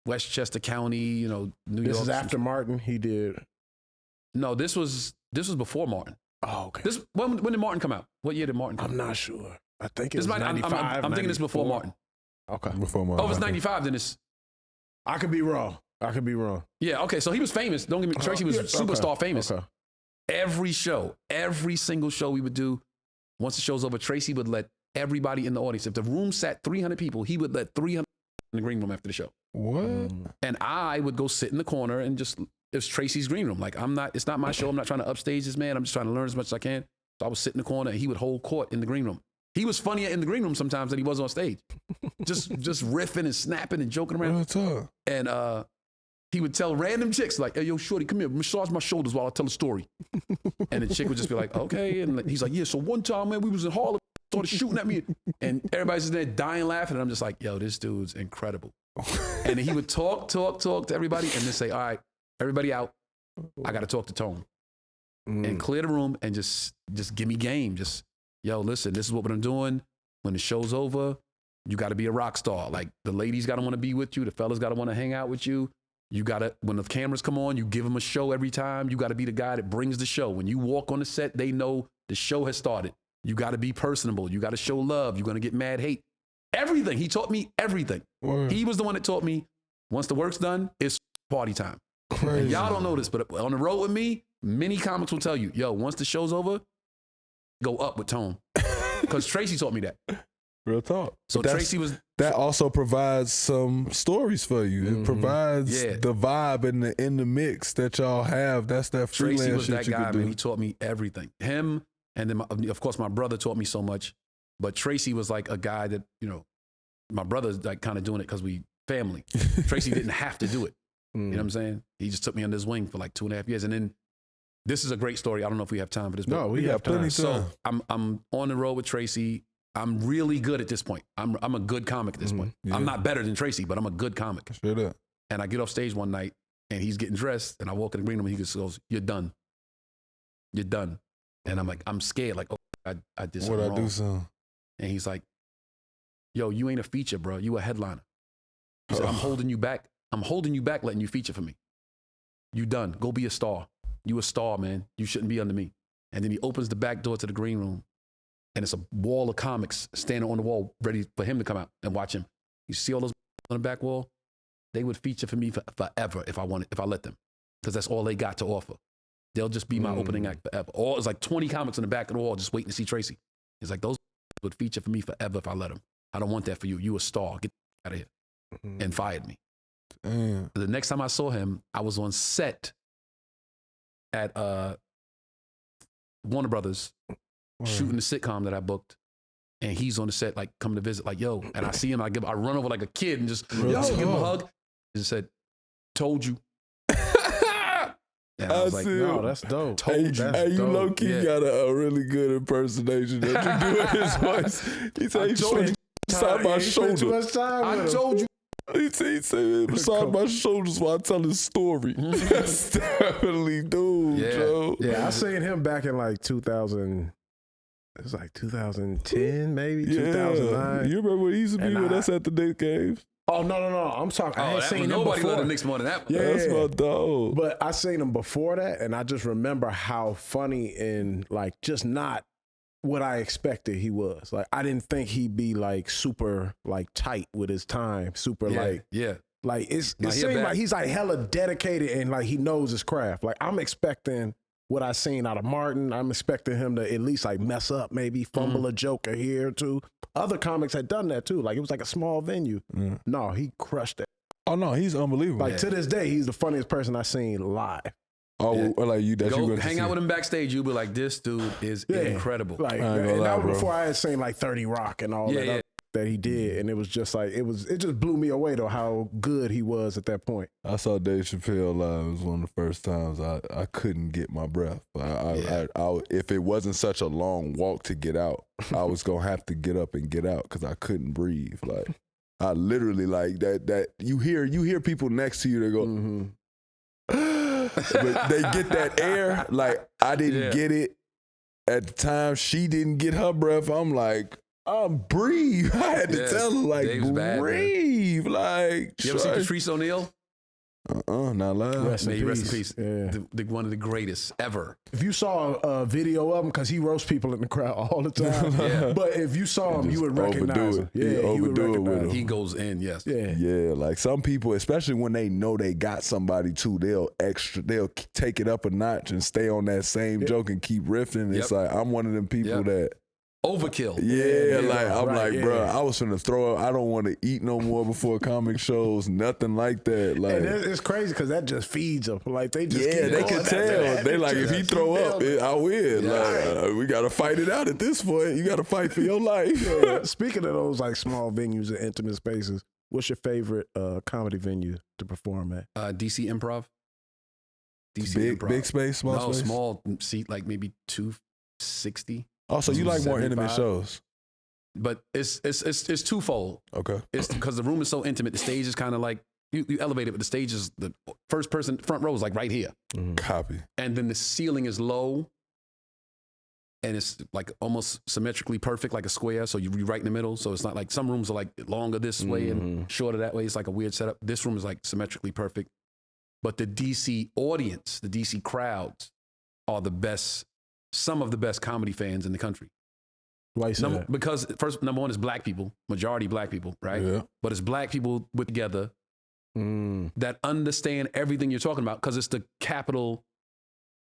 Westchester County, New York. This is after Martin. He did. No, this was before Martin. Oh, okay. When did Martin come out? What year did Martin come out? I'm not sure. I think it was 95. I'm thinking it's before Martin. Okay. Before Martin. Oh, if it's 95, then it's. I could be wrong. Yeah. Okay. So he was famous. Don't get me. Tracy was superstar famous. Okay. Every single show we would do, once the show's over, Tracy would let everybody in the audience, if the room sat 300 people, he would let 300 in the green room after the show. What? And I would go sit in the corner and just, it's Tracy's green room. Like it's not my show. I'm not trying to upstage this man. I'm just trying to learn as much as I can. So I would sit in the corner and he would hold court in the green room. He was funnier in the green room sometimes than he was on stage. just riffing and snapping and joking around. What's up? And he would tell random chicks like, hey, yo, shorty, come here, massage my shoulders while I tell a story. And the chick would just be like, okay. And he's like, yeah, so one time, man, we was in Harlem, started shooting at me. And everybody's just there dying laughing. And I'm just like, yo, this dude's incredible. And he would talk to everybody and then say, all right, everybody out. I got to talk to Tone. And clear the room and just give me game. Just, yo, listen, this is what I'm doing. When the show's over, you got to be a rock star. Like, the ladies got to want to be with you. The fellas got to want to hang out with you. You got to, when the cameras come on, you give them a show every time. You got to be the guy that brings the show. When you walk on the set, they know the show has started. You got to be personable. You got to show love. You're going to get mad hate. Everything. He taught me everything. Word. He was the one that taught me, once the work's done, it's party time. Crazy. And y'all don't know this, but on the road with me, many comics will tell you, yo, once the show's over, go up with Tone. Because Tracy taught me that. Real talk. So Tracy was... That also provides some stories for you. It provides the vibe in the mix that y'all have. That's that freelance Tracy was shit that you guy, can do. man. He taught me everything. Him, and then, of course, my brother taught me so much. But Tracy was like a guy that, you know, my brother's like kind of doing it because we family. Tracy didn't have to do it. You know what I'm saying? He just took me under his wing for like 2.5 years. And then this is a great story. I don't know if we have time for this. No, we have plenty So time. I'm on the road with Tracy. I'm really good at this point. I'm a good comic at this point. I'm not better than Tracy, but I'm a good comic. Straight up. And I get off stage one night and he's getting dressed and I walk in the green room and he just goes, you're done. You're done. And I'm like, I'm scared. Like, oh, I did something What I wrong. do something? And he's like, yo, you ain't a feature, bro. You a headliner. He said, I'm holding you back. I'm holding you back letting you feature for me. You done. Go be a star. You a star, man. You shouldn't be under me. And then he opens the back door to the green room and it's a wall of comics standing on the wall ready for him to come out and watch him. You see all those on the back wall? They would feature for me forever if I let them, because that's all they got to offer. They'll just be my opening act forever. It's like 20 comics on the back of the wall just waiting to see Tracy. He's like, those would feature for me forever if I let them. I don't want that for you. You a star. Get out of here. And fired me. Damn. The next time I saw him, I was on set at Warner Brothers shooting the sitcom that I booked. And he's on the set, like, coming to visit, like, yo. And I see him, I run over like a kid and just, yo, give him a hug. He just said, told you. And I was like, no, that's dope. Hey, you low-key got a really good impersonation that you do in his voice. He said, he spent beside my shoulder. I told you. He said, beside my shoulders while I tell his story. That's definitely dude, Joe. Yeah, I seen him back in like 2000. It was like 2010, maybe 2009. You remember when he used to be with us at the Knicks games? Oh, no. I'm talking. I ain't seen him nobody before. loved the Knicks more than that. Yeah, That's my dog. But I seen him before that, and I just remember how funny and like just not what I expected he was. Like, I didn't think he'd be like super like tight with his time, super like it seemed like he's like hella dedicated and like he knows his craft. Like, I'm expecting what I seen out of Martin. I'm expecting him to at least like mess up, maybe fumble a joke or here or two. Other comics had done that too. Like, it was like a small venue. No, he crushed it. Oh no, he's unbelievable. Like, to this day, he's the funniest person I've seen live. Oh, like you that Go you hang out with him backstage. You'll be like, this dude is incredible. Like, and that was before I had seen like 30 Rock and all that other that he did, and it was just like it just blew me away though how good he was at that point. I saw Dave Chappelle live. It was one of the first times I couldn't get my breath. I if it wasn't such a long walk to get out, I was gonna have to get up and get out because I couldn't breathe. Like, I literally like that you hear people next to you that go, but they get that air. Like, I didn't get it at the time. She didn't get her breath. I'm like, breathe. I had to tell her, like, Dave's breathe. Bad, like, you ever seen Patrice O'Neal? Not live. Rest in peace. Yeah. One of the greatest ever. If you saw a video of him, because he roasts people in the crowd all the time. But if you saw him, you would recognize him. Yeah, you would recognize him. He goes in, yes. Yeah, like some people, especially when they know they got somebody too, they'll take it up a notch and stay on that same joke and keep riffing. It's like, I'm one of them people that overkill. Yeah, like I'm right, like, bro, I was finna throw up. I don't want to eat no more before comic shows. Nothing like that. Like, And it's crazy because that just feeds them. Like they just yeah, keep they going can after tell. that. They like, if he throw up, I win. Yeah. Like, we gotta fight it out at this point. You gotta fight for your life. Yeah. Speaking of those like small venues and intimate spaces, what's your favorite comedy venue to perform at? DC Improv. DC Big, Improv. big space, small No, space. small seat, like maybe 260. Also, you like more intimate 75. shows. But it's twofold. Okay. It's because the room is so intimate. The stage is kind of like you elevate it, but the stage is the first person front row is like right here, Copy. and then the ceiling is low, and it's like almost symmetrically perfect, like a square. So you're right in the middle. So it's not like some rooms are like longer this way and shorter that way. It's like a weird setup. This room is like symmetrically perfect. But the DC audience, the DC crowds, are the best. Some of the best comedy fans in the country. Why you say that? Because first, number one is black people, majority black people, right? Yeah. But it's black people with together that understand everything you're talking about because it's the capital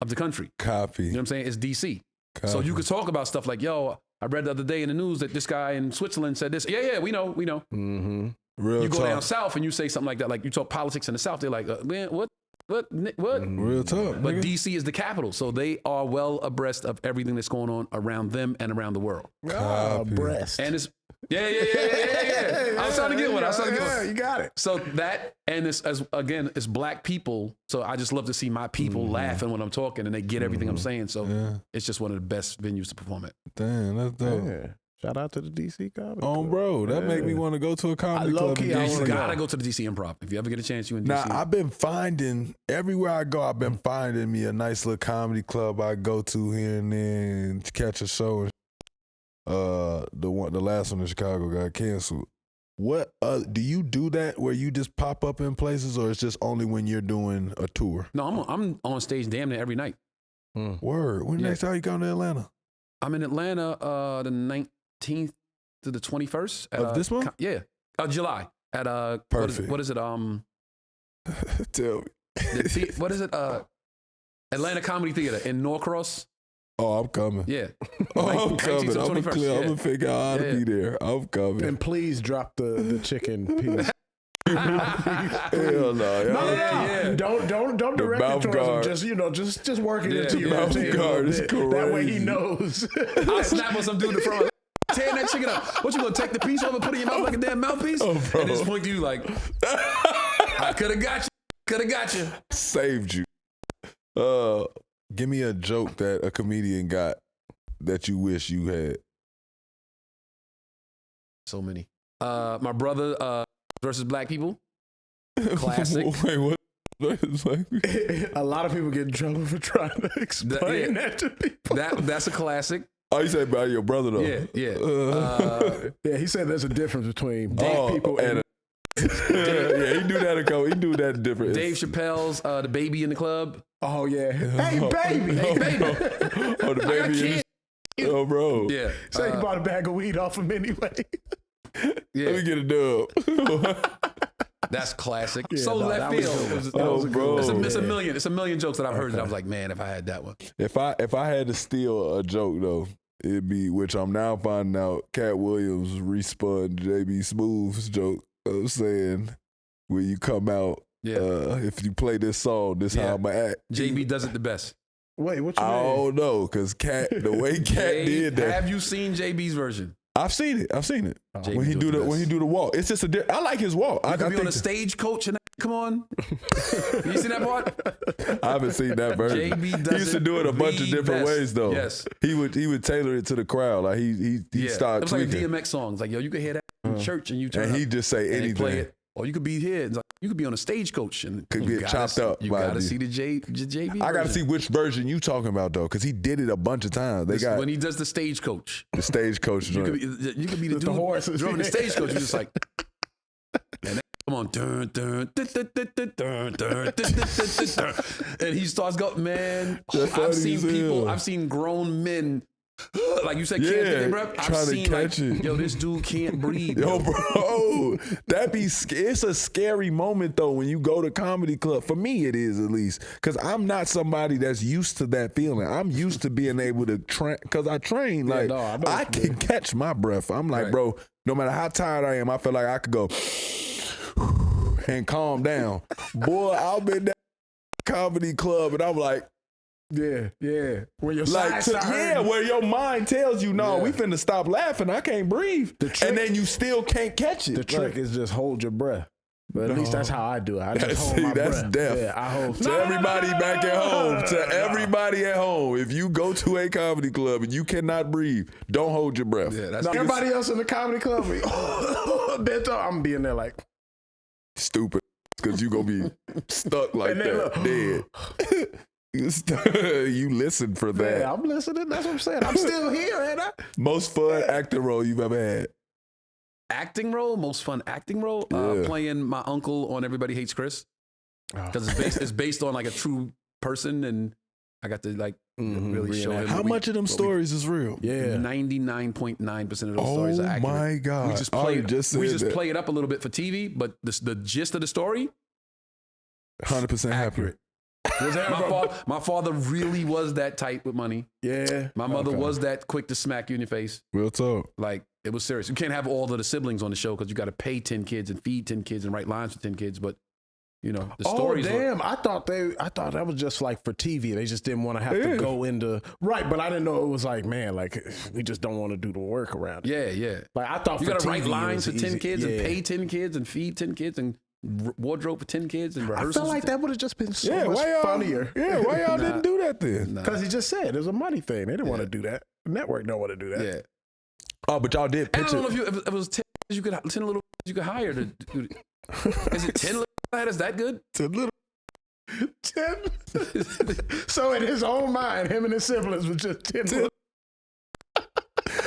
of the country. Copy. You know what I'm saying? It's DC. Copy. So you could talk about stuff like, yo, I read the other day in the news that this guy in Switzerland said this. Yeah, we know. Mm-hmm. Real You go talk. down south and you say something like that, like you talk politics in the south, they're like, man, what? Real talk. But nigga. DC is the capital, so they are well abreast of everything that's going on around them and around the world. Breast. And it's yeah. I was trying to get one. Yeah, you got it. So that, and it's black people. So I just love to see my people laughing when I'm talking and they get everything I'm saying. So it's just one of the best venues to perform at. Damn, that's dope. Yeah. Shout out to the DC comedy. Oh, Club. bro, that make me want to go to a comedy club. low-key, in I DC. You wanna gotta go to the DC Improv. If you ever get a chance, you in DC. Now, I've been finding, everywhere I go, I've been finding me a nice little comedy club I go to here and then to catch a show. The last one in Chicago got canceled. What do you do that where you just pop up in places, or it's just only when you're doing a tour? No, I'm on stage damn near every night. Word. When Yeah. next time you come to Atlanta? I'm in Atlanta the 19th to the 21st. At, Of this month? Yeah. July. At Perfect. What is it? Tell me. What is it? Atlanta Comedy Theater in Norcross. Oh, I'm coming. Yeah. Oh, I'm 19th to coming. the I'm 21st, gonna yeah. I'm gonna figure out how to Yeah. be there. I'm coming. And please drop the chicken piece. Hell no. Yeah. Don't direct mouth it towards guard. him. Just work it Yeah, into your yeah. routine. Mouth guard is That way he crazy. knows. I snap on some dude in the front. Tearing that chicken up. What you gonna take the piece over, put it in your mouth like a damn mouthpiece? Oh, bro. And just point to you like, I could have got you. Could have got you. Saved you. Give me a joke that a comedian got that you wish you had. So many. My brother versus black people. Classic. Wait, what? It's like, A lot of people get in trouble for trying to explain that to people. That's a classic. oh, you say about your brother though? Yeah. Yeah, he said there's a difference between black people and yeah, he do that a couple. He do that different. Dave Chappelle's The Baby in the Club. oh yeah, hey baby, Hey, baby. Oh, the baby. Oh, bro. Yeah. say he bought a bag of weed off him anyway. Yeah. Let me get a dub. That's classic. Yeah, so no, left that was field. good. It was- That was Oh, a good bro. one. It's a million jokes that I've heard that I was like, man, if I had that one. If I had to steal a joke though, it'd be, which I'm now finding out, Cat Williams respun JB Smooth's joke of saying, when you come out, Yeah. if you play this song, this how I'ma act. JB does it the best. Wait, what you I mean? don't know, cause Cat, the way Cat did that, Have you seen JB's version? I've seen it. JB When he do it the best. when he do the walk, it's just I like his walk. You could be on a stagecoach and come on. You see that part? I haven't seen that version. JB does He used to do it a bunch of the different best. ways though. Yes. He would tailor it to the crowd. Like he Yeah. It started was like a tweaking. DMX song. It's like, yo, you could hear that in church and you turn And up he just say and they play anything. it. Or you could be here. It's like, you could be on a stagecoach and Could you get gotta chopped see- up You by gotta the- see the JB I gotta version. see which version you talking about though, because he did it a bunch of times. They This- got when he does the stagecoach. the stagecoach You joint. could be the The dude horses. driving the stagecoach. You're just like, and then, come on, dun, dun, dun, dun, dun, dun, dun, dun, dun, dun, and he starts going, man. That's funny I've seen as hell. people. I've seen grown men like you said, can't take their breath. I've trying to seen catch it. yo, this dude can't breathe. Yo, bro, it's a scary moment though when you go to comedy club. For me, it is at least because I'm not somebody that's used to that feeling. I'm used to being able to train because I train. Like I can catch my breath. I'm like, bro, no matter how tired I am, I feel like I could go and calm down. Boy, I've been that comedy club and I'm like. Yeah. Where your where your mind tells you, no, we finna stop laughing. I can't breathe. And then you still can't catch it. The trick is just hold your breath. But at least that's how I do it. I just hold my breath. That's death. Yeah, I hold. To everybody back at home, everybody at home, if you go to a comedy club and you cannot breathe, don't hold your breath. Yeah, that's everybody else in the comedy club, I'm being there like stupid because you gonna be stuck like that, dead. You listen for that. Yeah, I'm listening. That's what I'm saying. I'm still here, ain't I? Most fun acting role you've ever had? Acting role, most fun acting role, playing my uncle on Everybody Hates Chris. Because it's based on like a true person, and I got to like really show him. How much of them stories is real? Yeah, 99.9% of those stories are accurate. Oh my God! We just play it up a little bit for TV, but the gist of the story, 100% accurate. My father really was that tight with money. Yeah. My mother was that quick to smack you in your face. Real talk. Like, it was serious. You can't have all of the siblings on the show because you got to pay 10 kids and feed 10 kids and write lines for 10 kids. But, you know, the stories. Oh, damn. I thought that was just like for TV. They just didn't want to have to go into. Right. But I didn't know it was like, man, like, we just don't want to do the work around it. Yeah. Like, I thought you got to write lines for 10 kids and pay pay 10 kids and feed 10 kids and wardrobe for 10 kids and rehearsals. I felt like that would have just been so much funnier. Yeah, why y'all didn't do that then? Because he just said it was a money thing. They didn't want to do that. The network don't want to do that. Yeah. Oh, but y'all did pitch I don't know if it was 10 little you could hire to do it. Is it 10 little lad? Is that good? 10 little 10? So in his own mind, him and his siblings was just 10 little.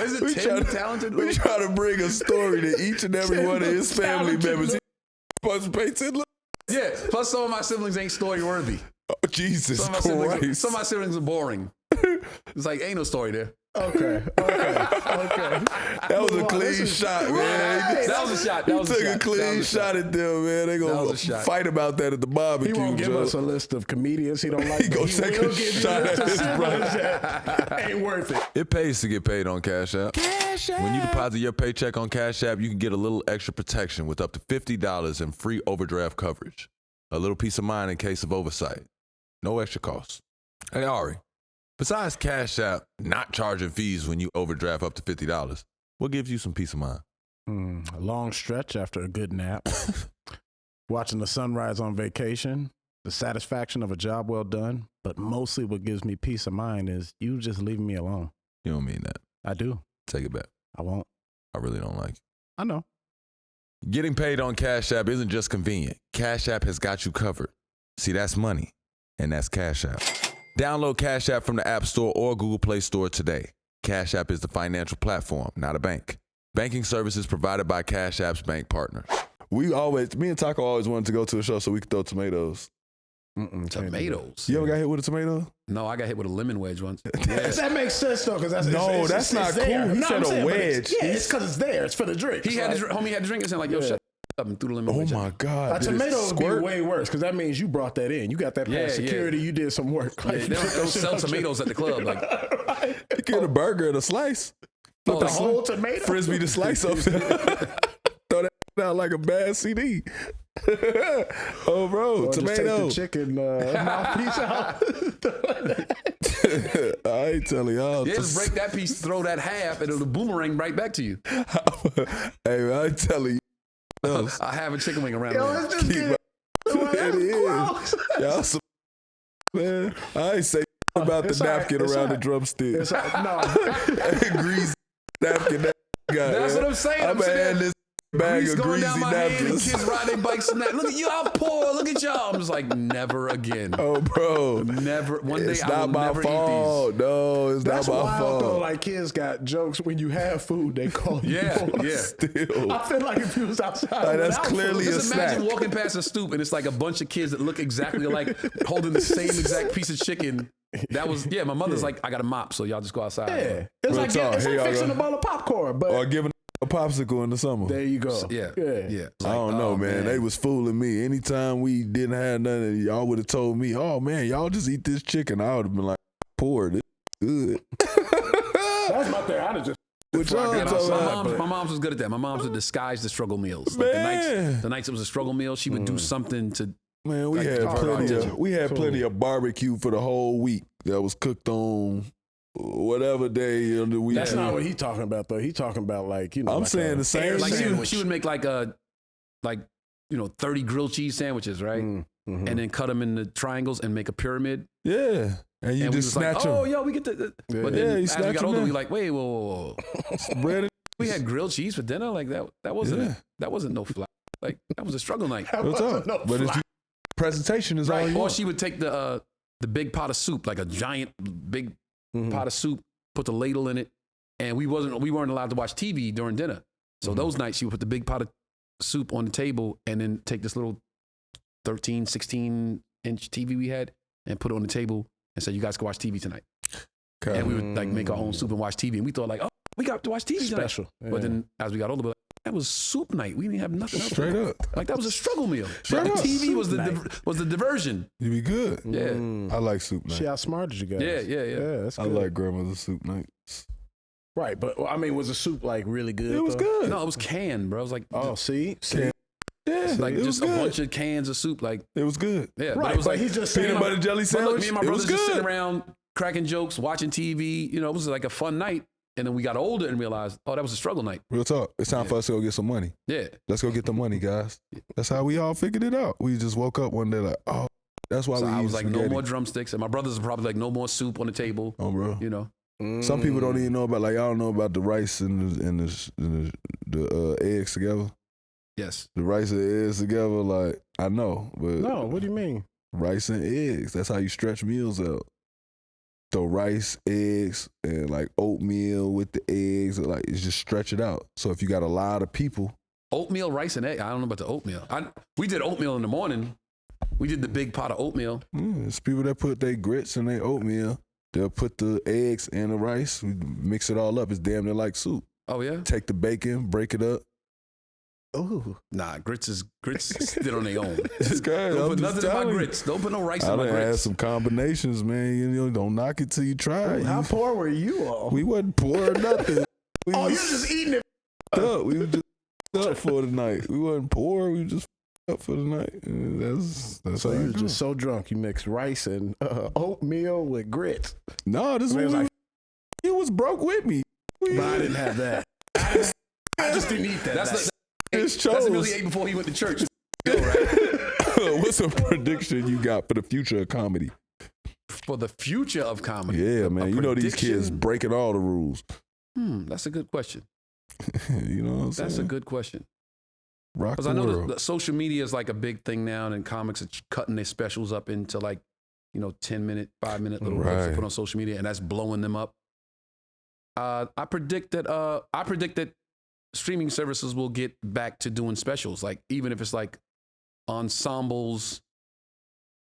Is it 10 talented? We try to bring a story to each and every one of his family members. Supposed to pay 10 little. Yeah, plus some of my siblings ain't story worthy. Oh, Jesus Christ. Some of my siblings are boring. It's like, ain't no story there. Okay. That was a clean shot, man. That was a shot. He took a clean shot at them, man. They gonna fight about that at the barbecue. He won't give us a list of comedians he don't like. He gonna take a shot at his brother. Ain't worth it. It pays to get paid on Cash App. When you deposit your paycheck on Cash App, you can get a little extra protection with up to $50 in free overdraft coverage. A little peace of mind in case of oversight. No extra costs. Hey, Ahrii, besides Cash App not charging fees when you overdraft up to $50, what gives you some peace of mind? A long stretch after a good nap. Watching the sunrise on vacation. The satisfaction of a job well done. But mostly what gives me peace of mind is you just leaving me alone. You don't mean that. I do. Take it back. I won't. I really don't like it. I know. Getting paid on Cash App isn't just convenient. Cash App has got you covered. See, that's money, and that's Cash App. Download Cash App from the App Store or Google Play Store today. Cash App is the financial platform, not a bank. Banking services provided by Cash App's bank partners. Me and Taco always wanted to go to a show so we could throw tomatoes. Tomatoes. You ever got hit with a tomato? No, I got hit with a lemon wedge once. That makes sense though, because that's not cool. There. He said a wedge. It's because it's there. It's for the drink. Homie had to drink it and like, yo, shut up and threw the lemon wedge. Oh my God. A tomato would be way worse because that means you brought that in. You got that past security. You did some work. Like, they don't sell tomatoes at the club. Like, you get a burger and a slice. Put the whole tomato. Frisbee the slice up. Throw that out like a bad CD. Oh, bro, or tomato. Just take the chicken mouthpiece out. I ain't telling y'all. Just break that piece, throw that half, and it'll boomerang right back to you. Hey, man, I ain't telling you. I have a chicken wing around Yo, there. It is. Y'all some, man, I ain't say about the napkin around the drumstick. Greasy napkin. That's what I'm saying. I'm saying this bag of going greasy down my hand and napkins. kids riding their bikes and that. Look at y'all poor. Look at y'all. I'm just like, never again. Oh, bro. Never. One day It's I not will my never fault. eat these. No, it's That's not my wild fault. though. Like kids got jokes when you have food, they call you. Yeah. Still. I feel like if you was outside, Like, that's without clearly food, a Just imagine snack. walking past a stoop and it's like a bunch of kids that look exactly alike holding the same exact piece of chicken That was, my mother's like, I got a mop, so y'all just go outside. Yeah. It's Real like, talk. it's Hey, like y'all fixing go- a bowl of popcorn, but Or giving a popsicle in the summer. there you go. Yeah. Yeah. I don't know, man. They was fooling me. Anytime we didn't have nothing, y'all would have told me, "Oh man, y'all just eat this chicken." I would have been like, "Poor, this good." That's my thing. I'd have just. What y'all Yeah, talking about? my mom's was good at that. My mom's would disguise the struggle meals. Like Man. the nights it was a struggle meal, she would do something to. Man, we Like, had oh, plenty. yeah. We had plenty of barbecue for the whole week that was cooked on whatever day of the week. That's not what he talking about though. He talking about like I'm like saying a the same air Like sandwich. she would make like 30 grilled cheese sandwiches, right? Mm-hmm. And then cut them into triangles and make a pyramid. Yeah, and you And we just was like, snatch them. oh, yo, we get the. Yeah. But Yeah, then you as we snatch got 'em older, in. we like, wait, whoa. Bread and We had grilled cheese for dinner. Like that wasn't Yeah. that wasn't no fly. Like that was a struggle night. What's up? No But it's fly. presentation is all Right. you Or want. she would take the big pot of soup, like a giant big Mhm. pot of soup, put the ladle in it, and we weren't allowed to watch TV during dinner. So those nights she would put the big pot of soup on the table and then take this little 13, 16-inch TV we had and put it on the table and say, you guys can watch TV tonight. Okay. And we would like make our own soup and watch TV. And we thought like, oh, we got to watch TV tonight. Special. But Yeah. then as we got older, we're like, that was soup night. We didn't have nothing else. Straight up, Like that was a struggle meal. Straight But up. TV was Soup was the diversion. you be good. Yeah. Mm. I like soup She night. outsmarted you guys. Yeah. Yeah, that's I good. like grandmother's soup night. Right, but I mean, was the soup like really good? It was though? good. No, it was canned, bro. It was like Oh, see, Can- Yeah, like it just was a good. bunch of cans of soup. Like It was good. yeah, but right. it was like he's just Peanut saying, butter jelly But sandwich. look, me and my it was brothers just good. sitting around cracking jokes, watching TV. You know, it was like a fun night. And then we got older and realized, oh, that was a struggle night. Real talk. It's time Yeah. for us to go get some money. Yeah. Let's go get the money, guys. That's how we all figured it out. We just woke up one day like, oh, that's why So we I eat was like, spaghetti. no more drumsticks. And my brothers are probably like, no more soup on the table. Oh, bro. You know? Some people don't even know about, like, I don't know about the rice and the eggs together. Yes. The rice and the eggs together, like, I know, but No, what do you mean? rice and eggs, that's how you stretch meals out. So rice, eggs, and like oatmeal with the eggs, like it's just stretch it out. So if you got a lot of people, Oatmeal, rice, and egg. I don't know about the oatmeal. We did oatmeal in the morning. We did the big pot of oatmeal. it's people that put their grits in their oatmeal. They'll put the eggs and the rice, we mix it all up. It's damn near like soup. Oh, yeah? Take the bacon, break it up. Ooh, Nah, grits sit on their own. It's good. Don't I'm put just nothing in my telling you. grits. Don't put no rice I in my done had grits. some combinations, man. You know, don't knock it till you try it. how poor were you all? We wasn't poor or nothing. We oh, you was were just eating it. up. We were just up for the night. We wasn't poor. We were just up for the night. That's So how you I were do. just so drunk you mixed rice and oatmeal with grits. No, this Man, it was was like you was broke with me. But I didn't have that. I just didn't eat that. That's Just the meal chose. he ate before he went to church. Go, right? What's a prediction you got for the future of comedy? For the future of comedy. Yeah, A man. You know these kids prediction? breaking all the rules. That's a good question. You know what I'm saying? That's a good question. Rock Because the I know world. that social media is like a big thing now, and comics are cutting their specials up into like, 10-minute, 5-minute little clips to Right. put on social media, and that's blowing them up. I predict that streaming services will get back to doing specials, like even if it's like ensembles.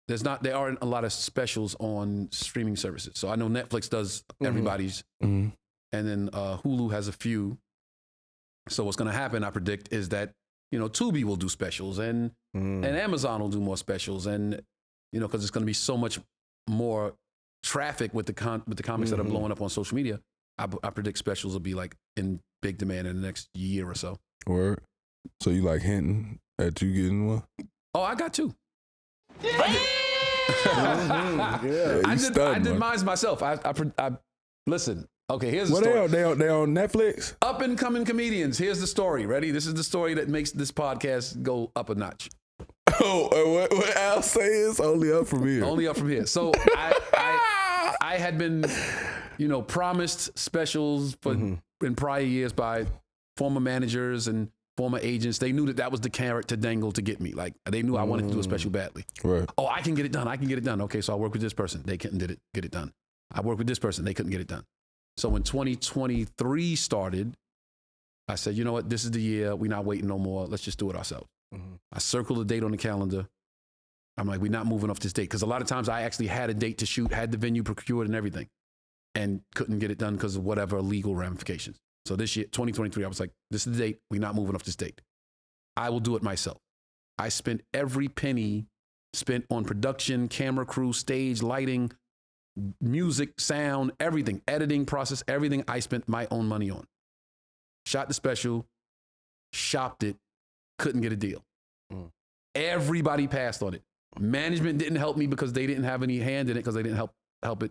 There aren't a lot of specials on streaming services. So I know Netflix does everybody's, Mhm. and then Hulu has a few. So what's going to happen, I predict, is that Tubi will do specials, and Amazon will do more specials, and because it's going to be so much more traffic with the comics that are blowing up on social media. I predict specials will be like in big demand in the next year or so. Word. So you like hinting at you getting one? Oh, I got two. Yeah. Yeah, I you did stunned, man. mine myself. I listen. Okay, here's the What story. they on Netflix? Up and coming comedians. Here's the story. Ready? This is the story that makes this podcast go up a notch. Oh, what Al say is only up from here. Only up from here. So I had been, promised specials for in prior years by former managers and former agents. They knew that was the carrot to dangle to get me. Like they knew I wanted to do a special badly. Right. Oh, I can get it done. I can get it done. Okay, so I work with this person. They couldn't get it done. I work with this person. They couldn't get it done. So when 2023 started, I said, you know what? This is the year. We're not waiting no more. Let's just do it ourselves. I circled a date on the calendar. I'm like, we're not moving off this date. Because a lot of times I actually had a date to shoot, had the venue procured and everything, and couldn't get it done because of whatever legal ramifications. So this year, 2023, I was like, this is the date. We're not moving off this date. I will do it myself. I spent every penny spent on production, camera crew, stage, lighting, music, sound, everything, editing process, everything I spent my own money on. Shot the special, shopped it, couldn't get a deal. Everybody passed on it. Management didn't help me because they didn't have any hand in it because they didn't help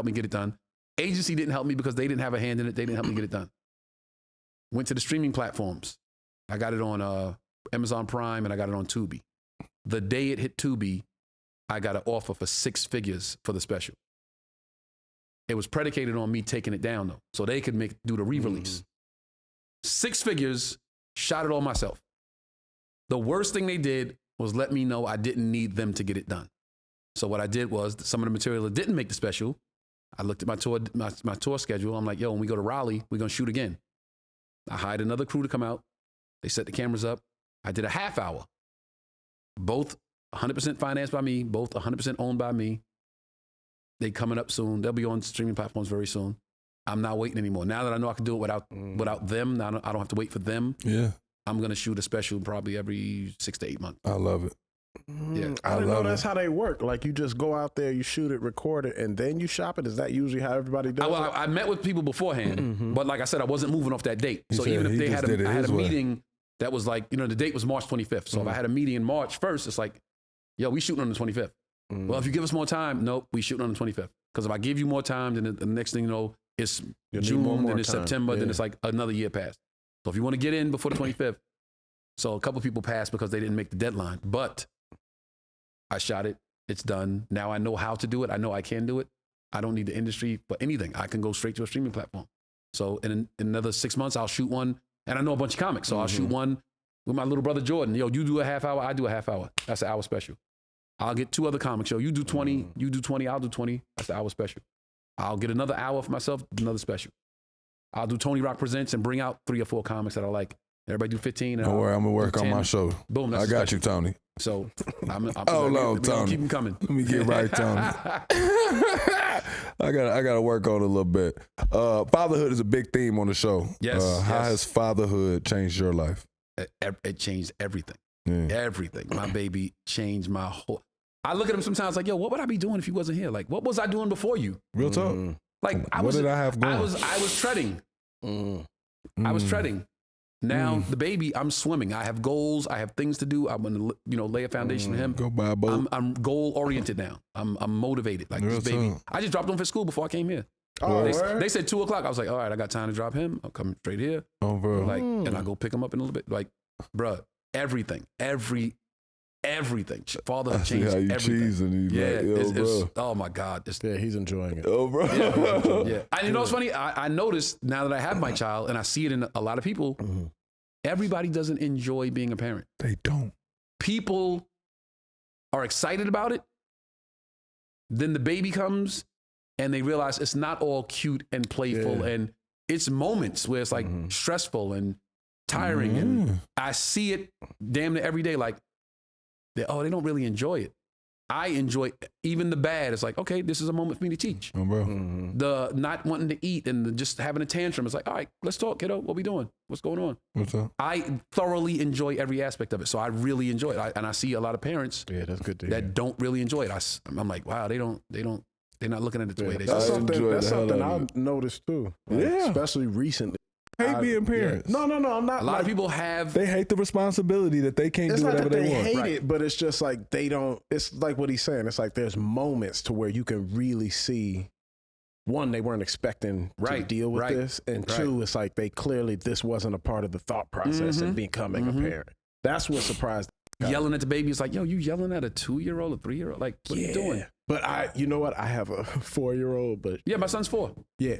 me get it done. Agency didn't help me because they didn't have a hand in it. They didn't help me get it done. Went to the streaming platforms. I got it on Amazon Prime and I got it on Tubi. The day it hit Tubi, I got an offer for 6 figures for the special. It was predicated on me taking it down though, so they could do the re-release. 6 figures, shot it all myself. The worst thing they did was let me know I didn't need them to get it done. So what I did was some of the material that didn't make the special, I looked at my tour schedule. I'm like, yo, when we go to Raleigh, we're gonna shoot again. I hired another crew to come out. They set the cameras up. I did a half hour. Both 100% financed by me, both 100% owned by me. They coming up soon. They'll be on streaming platforms very soon. I'm not waiting anymore. Now that I know I can do it without them, now I don't have to wait for them. Yeah. I'm going to shoot a special probably every 6 to 8 months. I love it. Yeah. I didn't know that's how they work. Like you just go out there, you shoot it, record it, and then you shop it. Is that usually how everybody does it? I met with people beforehand, but like I said, I wasn't moving off that date. So said even if he they just had did it I had his a way. meeting that was like, the date was March 25th. So if I had a meeting in March 1st, it's like, yo, we shooting on the 25th. Well, if you give us more time, nope, we shooting on the 25th. Because if I give you more time, then the next thing you know, it's June, then it's September, then it's like another year passed. So if you want to get in before the 25th, so a couple people passed because they didn't make the deadline. But I shot it. It's done. Now I know how to do it. I know I can do it. I don't need the industry for anything. I can go straight to a streaming platform. So in another 6 months, I'll shoot one. And I know a bunch of comics. So I'll shoot one with my little brother Jordan. Yo, you do a half hour, I do a half hour. That's an hour special. I'll get 2 other comics. Yo, you do 20, you do 20, I'll do 20. That's an hour special. I'll get another hour for myself, another special. I'll do Tony Rock Presents and bring out 3 or 4 comics that I like. Everybody do 15. Don't worry, I'm going to work on my show. Boom, that's I got you, Tony. So I'm Hold on, Tony. Keep them coming. Let me get right, Tony. I got to work on it a little bit. Fatherhood is a big theme on the show. Yes. How has fatherhood changed your life? It changed everything. Yeah. Everything. My baby changed my whole. I look at him sometimes like, yo, what would I be doing if you wasn't here? Like, what was I doing before you? Real talk. Like, What did I have going? I was treading. I was treading. Now the baby, I'm swimming. I have goals. I have things to do. I'm gonna, lay a foundation to him. Go buy a boat. I'm goal oriented now. I'm motivated. Like Real this baby. talk. I just dropped him for school before I came here. Oh, They said 2 o'clock. I was like, all right, I got time to drop him. I'll come straight here. Oh, bro. Like, and I go pick him up in a little bit. Like, bruh, everything. Fatherhood I see changed how you everything. cheesing. You Yeah, like, yo, it's bro. oh my God. Yeah, he's enjoying it. Oh, bro. Yeah. And you know what's funny? I noticed now that I have my child and I see it in a lot of people, everybody doesn't enjoy being a parent. They don't. People are excited about it. Then the baby comes and they realize it's not all cute and playful. And it's moments where it's like stressful and tiring. And I see it damn near every day. Like, they don't really enjoy it. I enjoy even the bad. It's like, okay, this is a moment for me to teach. Oh, bro. The not wanting to eat and just having a tantrum. It's like, all right, let's talk, kiddo. What we doing? What's going on? What's up? I thoroughly enjoy every aspect of it. So I really enjoy it. And I see a lot of parents That's good to hear. that don't really enjoy it. I'm like, wow, they're not looking at it the way they That's should. something I've noticed too. Like, Yeah. especially recently. Hate being parents. No, I'm not. A lot of people have. They hate the responsibility that they can't It's do not whatever that they they want. hate Right. it, but it's just like they don't. It's like what he's saying. It's like there's moments to where you can really see. One, they weren't expecting to deal with this, and two, it's like this wasn't a part of the thought process in becoming a parent. That's what surprised. Yelling at the baby. It's like, yo, you yelling at a 2-year-old, a 3-year-old? Like, what are you doing? But you know what? I have a 4-year-old, but Yeah, my son's 4. yeah.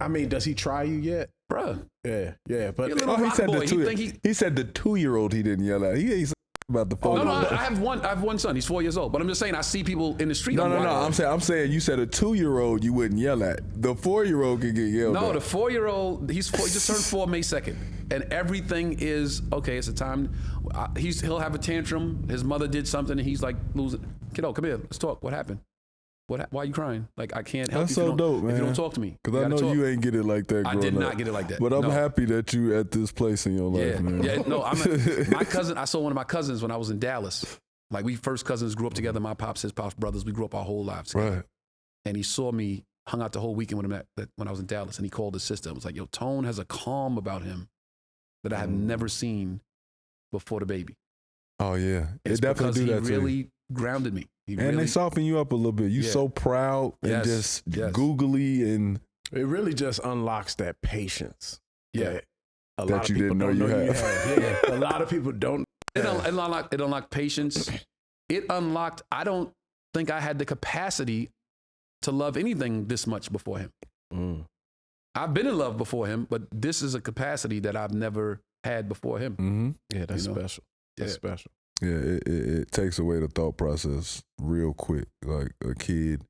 I mean, does he try you yet? Bruh. Yeah. But You're a little He rock said boy. the He think he said the 2-year-old he didn't yell at. He's about the 4. No, I have one son. He's 4 years old. But I'm just saying, I see people in the street. No. watching. I'm saying you said a 2-year-old you wouldn't yell at. The 4-year-old can get yelled at. No, the 4-year-old, he just turned 4 May 2nd. and everything is okay. It's a time. He'll have a tantrum. His mother did something, and he's like losing. Kiddo, come here. Let's talk. What happened? Why are you crying? Like, I can't help That's you. so dope, man. If you don't talk to me. Because I know you ain't get it like that. I did up. not get it like that. But I'm No. happy that you at this place in your life, man. Yeah, no, my cousin, I saw one of my cousins when I was in Dallas. Like, we first cousins grew up together. My pops, his pops, brothers, we grew up our whole lives together. Right. And he saw me, hung out the whole weekend with him when I was in Dallas, and he called his sister and was like, yo, Tone has a calm about him that I have never seen before the baby. Oh, yeah. It's It definitely do that he to you. really grounded me. And they soften you up a little bit. You so proud and just googly and it really just unlocks that patience. Yeah. A lot of you people didn't know don't you know had. Yeah. A lot of people don't. It unlocked patience. It unlocked, I don't think I had the capacity to love anything this much before him. I've been in love before him, but this is a capacity that I've never had before him. Mm-hmm. Yeah, that's special. That's special. Yeah, it takes away the thought process real quick. Like a kid,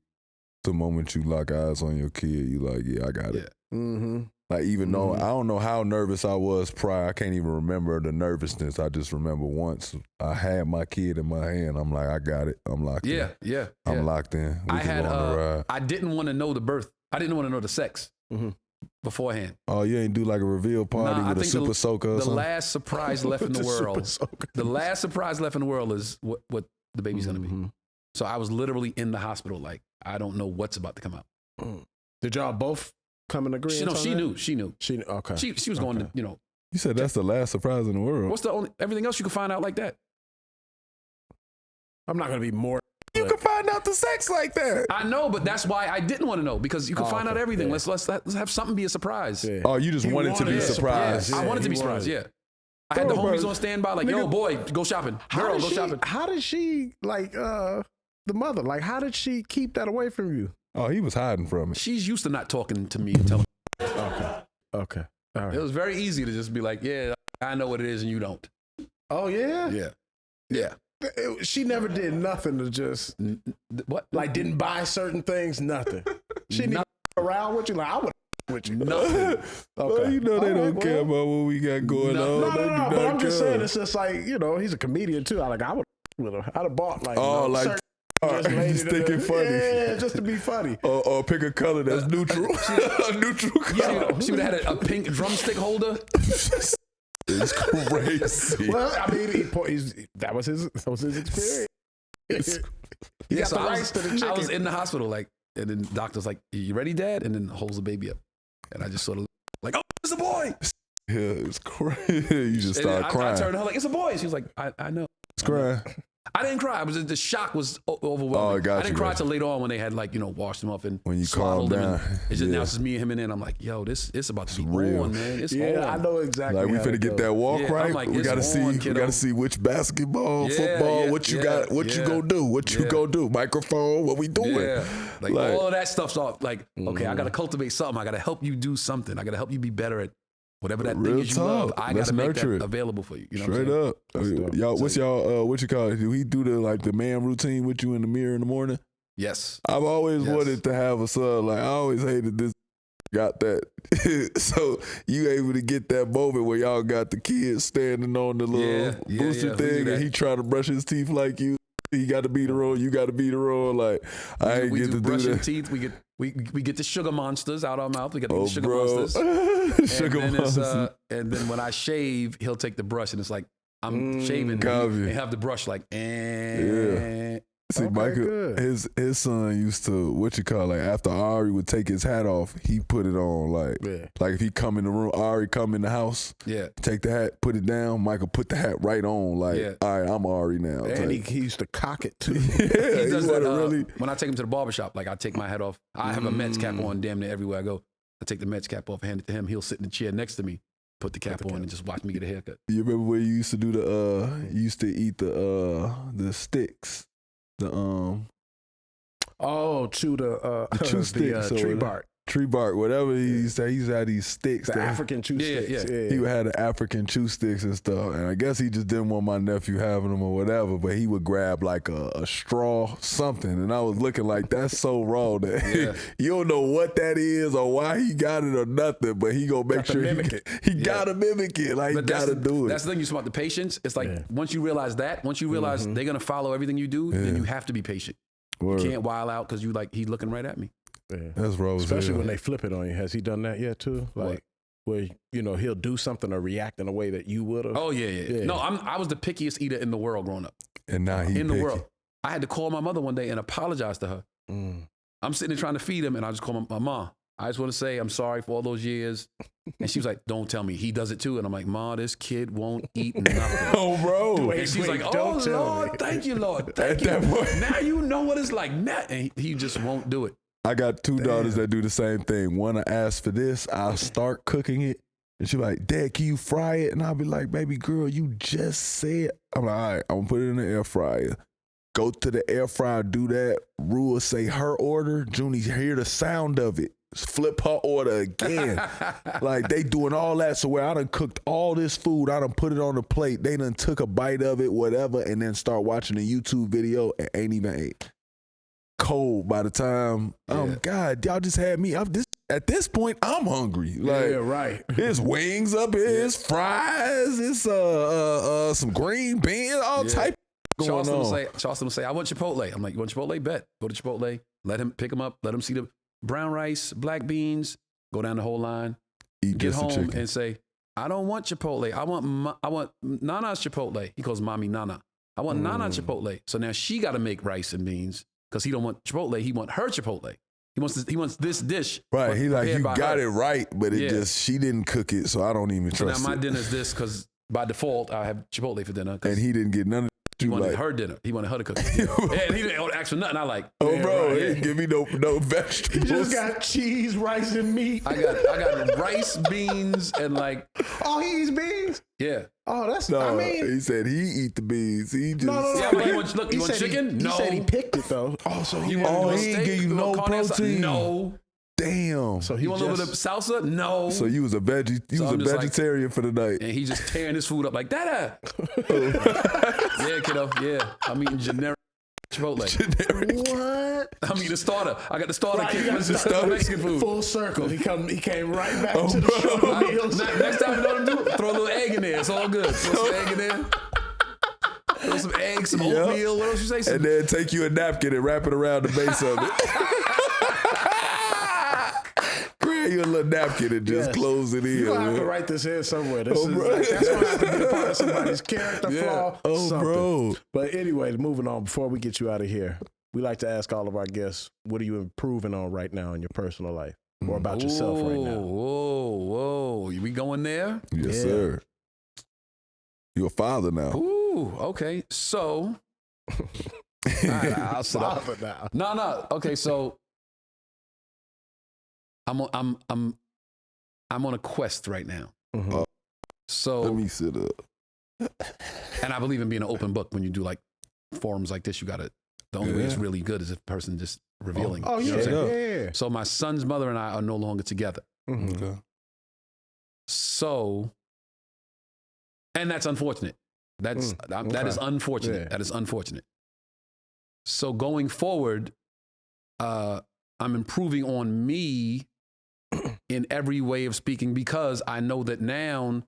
the moment you lock eyes on your kid, you like, yeah, I got it. Mm-hmm. Like even though I don't know how nervous I was prior, I can't even remember the nervousness. I just remember once I had my kid in my hand, I'm like, I got it. I'm locked in. Yeah. I'm locked in. We can go on the ride. I didn't want to know the birth. I didn't want to know the sex beforehand. Oh, you ain't do like a reveal party with a super soaker or the something? last surprise left in the world. The last surprise left in the world is what the baby's gonna be. So I was literally in the hospital, like, I don't know what's about to come out. Did y'all both come in agreement? She knew. Okay. She was going to, You said that's the last surprise in the world. What's the only everything else you can find out like that? I'm not gonna be more. You can find out the sex like that. I know, but that's why I didn't want to know, because you can find out everything. Yeah. Let's have something be a surprise. Yeah. Oh, you just wanted to be surprised. Yeah. I wanted to be surprised. Yeah. I had the homies on standby, like, yo, boy, go shopping. Girl, go shopping. How did she, like, the mother, like, how did she keep that away from you? Oh, he was hiding from it. She's used to not talking to me and telling me. Okay. All right. It was very easy to just be like, yeah, I know what it is and you don't. Oh, yeah? Yeah. She never did nothing to just, what? Like, didn't buy certain things, nothing. She didn't around with you, like, I would with you. Nothing. Okay. Well, you know they don't care about what we got going on. No, but I'm just saying, it's just like, he's a comedian too. I would with him. I'd have bought like, just thinking funny. Yeah, just to be funny. Or pick a color that's neutral. A neutral color. She would have had a pink drumstick holder. It's crazy. Well, I mean, that was his experience. He got the rights to the chicken. I was in the hospital, like, and then the doctor's like, you ready, Dad? And then holds the baby up. And I just sort of like, oh, it's a boy. Yeah, it's crazy. You just start crying. I turned to her like, it's a boy. She was like, I know. It's crying. I didn't cry. The shock was overwhelming. Oh, I didn't cry till later on when they had, like, washed him up and when you swaddled him. down. It's just now it's just me and him, and then I'm like, yo, it's about to be real. on, man. It's on. I know exactly. Like, we finna get that walk right. Like, we gotta see which basketball, football, what you got, what you gonna do, what you gonna do, microphone, what we doing. Yeah. Like all of that stuff's off. Like, okay, I gotta cultivate something. I gotta help you do something. I gotta help you be better at whatever that thing is you love. I gotta make that available for you. Straight up. Y'all, what's y'all, what you call it? Do he do the man routine with you in the mirror in the morning? Yes. I've always wanted to have a son. Like, I always hated this. Got that. So you able to get that moment where y'all got the kids standing on the little booster thing and he trying to brush his teeth like you. He got to be the role. You got to be the role. Like, I ain't get to do brushing that. Teeth. We get the sugar monsters out our mouth. We get the sugar monsters. Sugar monsters. And then when I shave, he'll take the brush and it's like I'm shaving and have the brush like See, okay, Michael, his son used to after Ahrii would take his hat off, he put it on like if he come in the room, Ahrii come in the house, take the hat, put it down, Michael put the hat right on, like all right, I'm Ahrii now. And he used to cock it too. He does that, when I take him to the barbershop, like I take my hat off, I have a Mets cap on damn near everywhere I go. I take the Mets cap off, hand it to him, he'll sit in the chair next to me, put the cap on and just watch me get a haircut. You remember where you used to do you used to eat the sticks? Chew the chew sticks, tree bark. tree bark, whatever he used to have these sticks. The African chew sticks. Yeah. He would have the African chew sticks and stuff. And I guess he just didn't want my nephew having them or whatever, but he would grab like a straw, something. And I was looking like, that's so raw that you don't know what that is or why he got it or nothing, but he gonna make sure he gotta mimic it. Like, he gotta do it. That's the thing you about the patience. It's like, once you realize they're gonna follow everything you do, then you have to be patient. Word. You can't wild out because he's looking right at me. Yeah. That's Rose. Especially when they flip it on you. Has he done that yet too? Like where he'll do something or react in a way that you would have. Oh yeah. No, I was the pickiest eater in the world growing up. And now he's in the world. I had to call my mother one day and apologize to her. I'm sitting there trying to feed him, and I just call my mom. I just want to say I'm sorry for all those years. And she was like, "Don't tell me he does it too." And I'm like, "Ma, this kid won't eat nothing." Oh, bro. And she's like, "Oh Lord, thank you, Lord, thank you." Now you know what it's like. And he just won't do it. I got two daughters that do the same thing. One, I ask for this, I'll start cooking it. And she'll be like, "Dad, can you fry it?" And I'll be like, "Baby girl, you just said." I'm like, "All right, I'm gonna put it in the air fryer." Go to the air fryer, do that. Rua say her order. Junie hear the sound of it. Flip her order again. Like, they doing all that. So where I done cooked all this food, I done put it on the plate. They done took a bite of it, whatever, and then start watching a YouTube video and ain't even ate. Cold by the time, God, y'all just had me. At this point, I'm hungry. Like, right. There's wings up here, it's fries, it's some green beans, all type of going on. Charleston will say, "I want Chipotle." I'm like, "You want Chipotle? Bet. Go to Chipotle. Let him pick them up. Let him see the brown rice, black beans. Go down the whole line. Get home and say, I don't want Chipotle. I want Nana's Chipotle." He calls mommy Nana. "I want Nana Chipotle." So now she got to make rice and beans because he don't want Chipotle. He want her Chipotle. He wants this dish. Right. He like, you got it right, but she didn't cook it, so I don't even trust it. Now my dinner is this because by default I have Chipotle for dinner. And he didn't get none of He wanted her dinner. He wanted her to cook it. And he didn't ask for nothing. I like, oh, bro, he didn't give me no vegetables. He just got cheese, rice, and meat. I got rice, beans, and like. Oh, he eats beans? Yeah. Oh, that's, no, he said he eat the beans. He just. No. Yeah, but you want chicken? No. He said he picked it, though. Oh, so he didn't give you no protein? No. Damn. So you want a little bit of salsa? No. So you was a vegetarian for the night. And he's just tearing his food up like, Dada. Yeah, kiddo. Yeah. I'm eating generic Chipotle. What? I'm eating the starter. I got the starter kit. The Mexican food. Full circle. He came right back to the show meals. Next time you know what I'm doing, throw a little egg in there. It's all good. Throw some egg in there. Throw some eggs, some oatmeal. What else you say? And then take you a napkin and wrap it around the base of it. You a little napkin and just close it in. You gonna have to write this here somewhere. That's gonna have to be a part of somebody's character flaw. Bro. But anyway, moving on. Before we get you out of here, we like to ask all of our guests, what are you improving on right now in your personal life, or about yourself right now? Whoa! We going there? Yes, sir. You're a father now. Ooh, okay. So, all right, I'll sit up. Now. No. Okay, so. I'm on a quest right now. Mm-hmm. So let me sit up. And I believe in being an open book. When you do like forums like this, the only way it's really good is if a person just revealing. Oh, you know what I'm saying? Yeah. So my son's mother and I are no longer together. Mm-hmm. Okay. So, and that's unfortunate. That is unfortunate. Yeah. That is unfortunate. So going forward, I'm improving on me in every way of speaking, because I know that now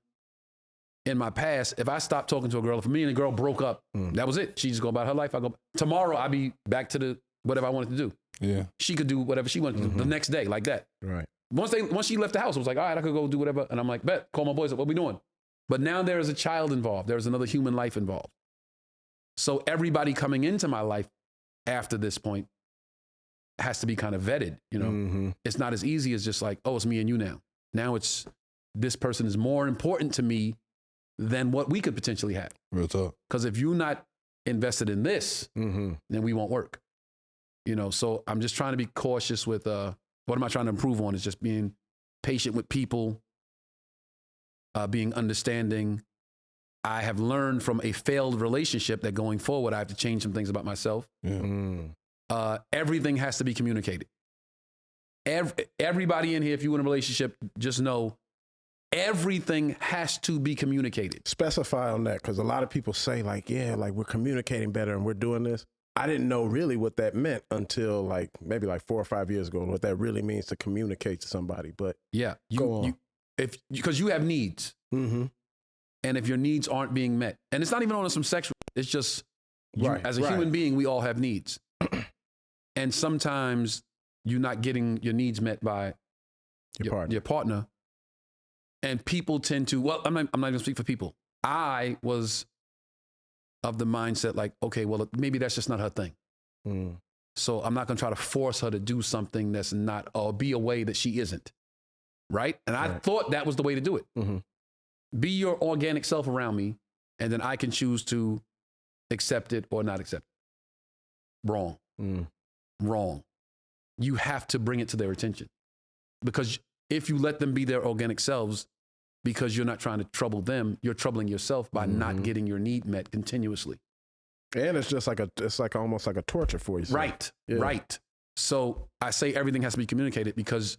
in my past, if I stopped talking to a girl, if me and a girl broke up, that was it. She just go about her life. I go, tomorrow I'll be back to whatever I wanted to do. Yeah. She could do whatever she wanted to do the next day, like that. Right. Once she left the house, it was like, all right, I could go do whatever. And I'm like, bet, call my boys up. What we doing? But now there is a child involved. There's another human life involved. So everybody coming into my life after this point has to be kind of vetted, you know. Mm-hmm. It's not as easy as just like, oh, it's me and you now. Now it's, this person is more important to me than what we could potentially have. Real talk. Because if you're not invested in this, Mm-hmm. then we won't work. You know, so I'm just trying to be cautious with, what am I trying to improve on is just being patient with people, being understanding. I have learned from a failed relationship that going forward, I have to change some things about myself. Yeah. Everything has to be communicated. everybody in here, if you're in a relationship, just know everything has to be communicated. Specify on that, because a lot of people say like, yeah, like we're communicating better and we're doing this. I didn't know really what that meant until like maybe like 4 or 5 years ago, what that really means to communicate to somebody. But yeah, go on. Because you have needs, and if your needs aren't being met, and it's not even on some sexual, it's just as a human being, we all have needs, and sometimes you're not getting your needs met by your partner. And people tend to, well, I'm not going to speak for people. I was of the mindset like, okay, well, maybe that's just not her thing. So I'm not going to try to force her to do something that's not, or be a way that she isn't. Right? And I thought that was the way to do it. Be your organic self around me, and then I can choose to accept it or not accept it. Wrong. Wrong. You have to bring it to their attention. Because if you let them be their organic selves, because you're not trying to trouble them, you're troubling yourself by not getting your need met continuously. And it's just like almost like a torture for you. Right. Yeah. Right. So I say everything has to be communicated, because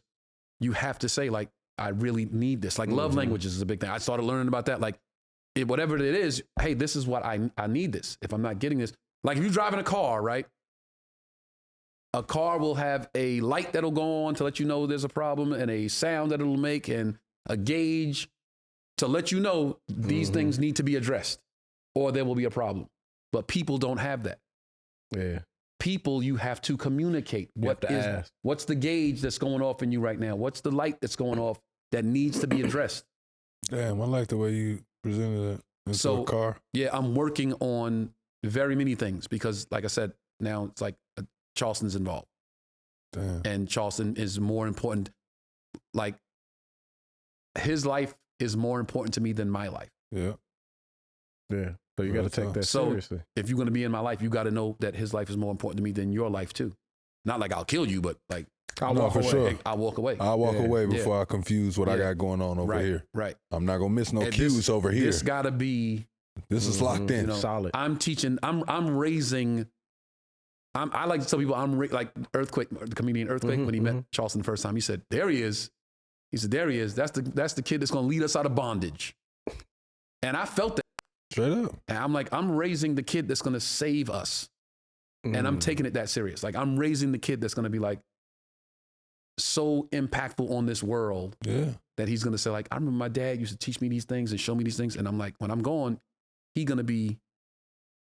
you have to say like, I really need this. Like love languages is a big thing. I started learning about that. Like whatever it is, hey, this is what I need this. If I'm not getting this, like if you're driving a car, right? A car will have a light that'll go on to let you know there's a problem, and a sound that it'll make, and a gauge to let you know these things need to be addressed, or there will be a problem. But people don't have that. Yeah. People, you have to communicate. What's the gauge that's going off in you right now? What's the light that's going off that needs to be addressed? Damn, I like the way you presented it into a car. Yeah, I'm working on very many things, because like I said, now it's like Charleston's involved. Damn. And Charleston is more important. Like his life is more important to me than my life. Yeah. Yeah. So you got to take that seriously. If you're going to be in my life, you got to know that his life is more important to me than your life too. Not like I'll kill you, but like I'll walk away. Sure. I'll walk away. I'll walk away before I confuse what I got going on over here. Right. I'm not going to miss no cues over here. This got to be. This is locked in. Solid. I'm teaching. I'm raising. I like to tell people like Earthquake, the comedian Earthquake, when he met Charleston the first time, he said, there he is. He said, there he is. That's the kid that's going to lead us out of bondage. And I felt that. Straight up. And I'm like, I'm raising the kid that's going to save us. And I'm taking it that serious. Like I'm raising the kid that's going to be like so impactful on this world that he's going to say like, I remember my dad used to teach me these things and show me these things. And I'm like, when I'm gone, he's going to be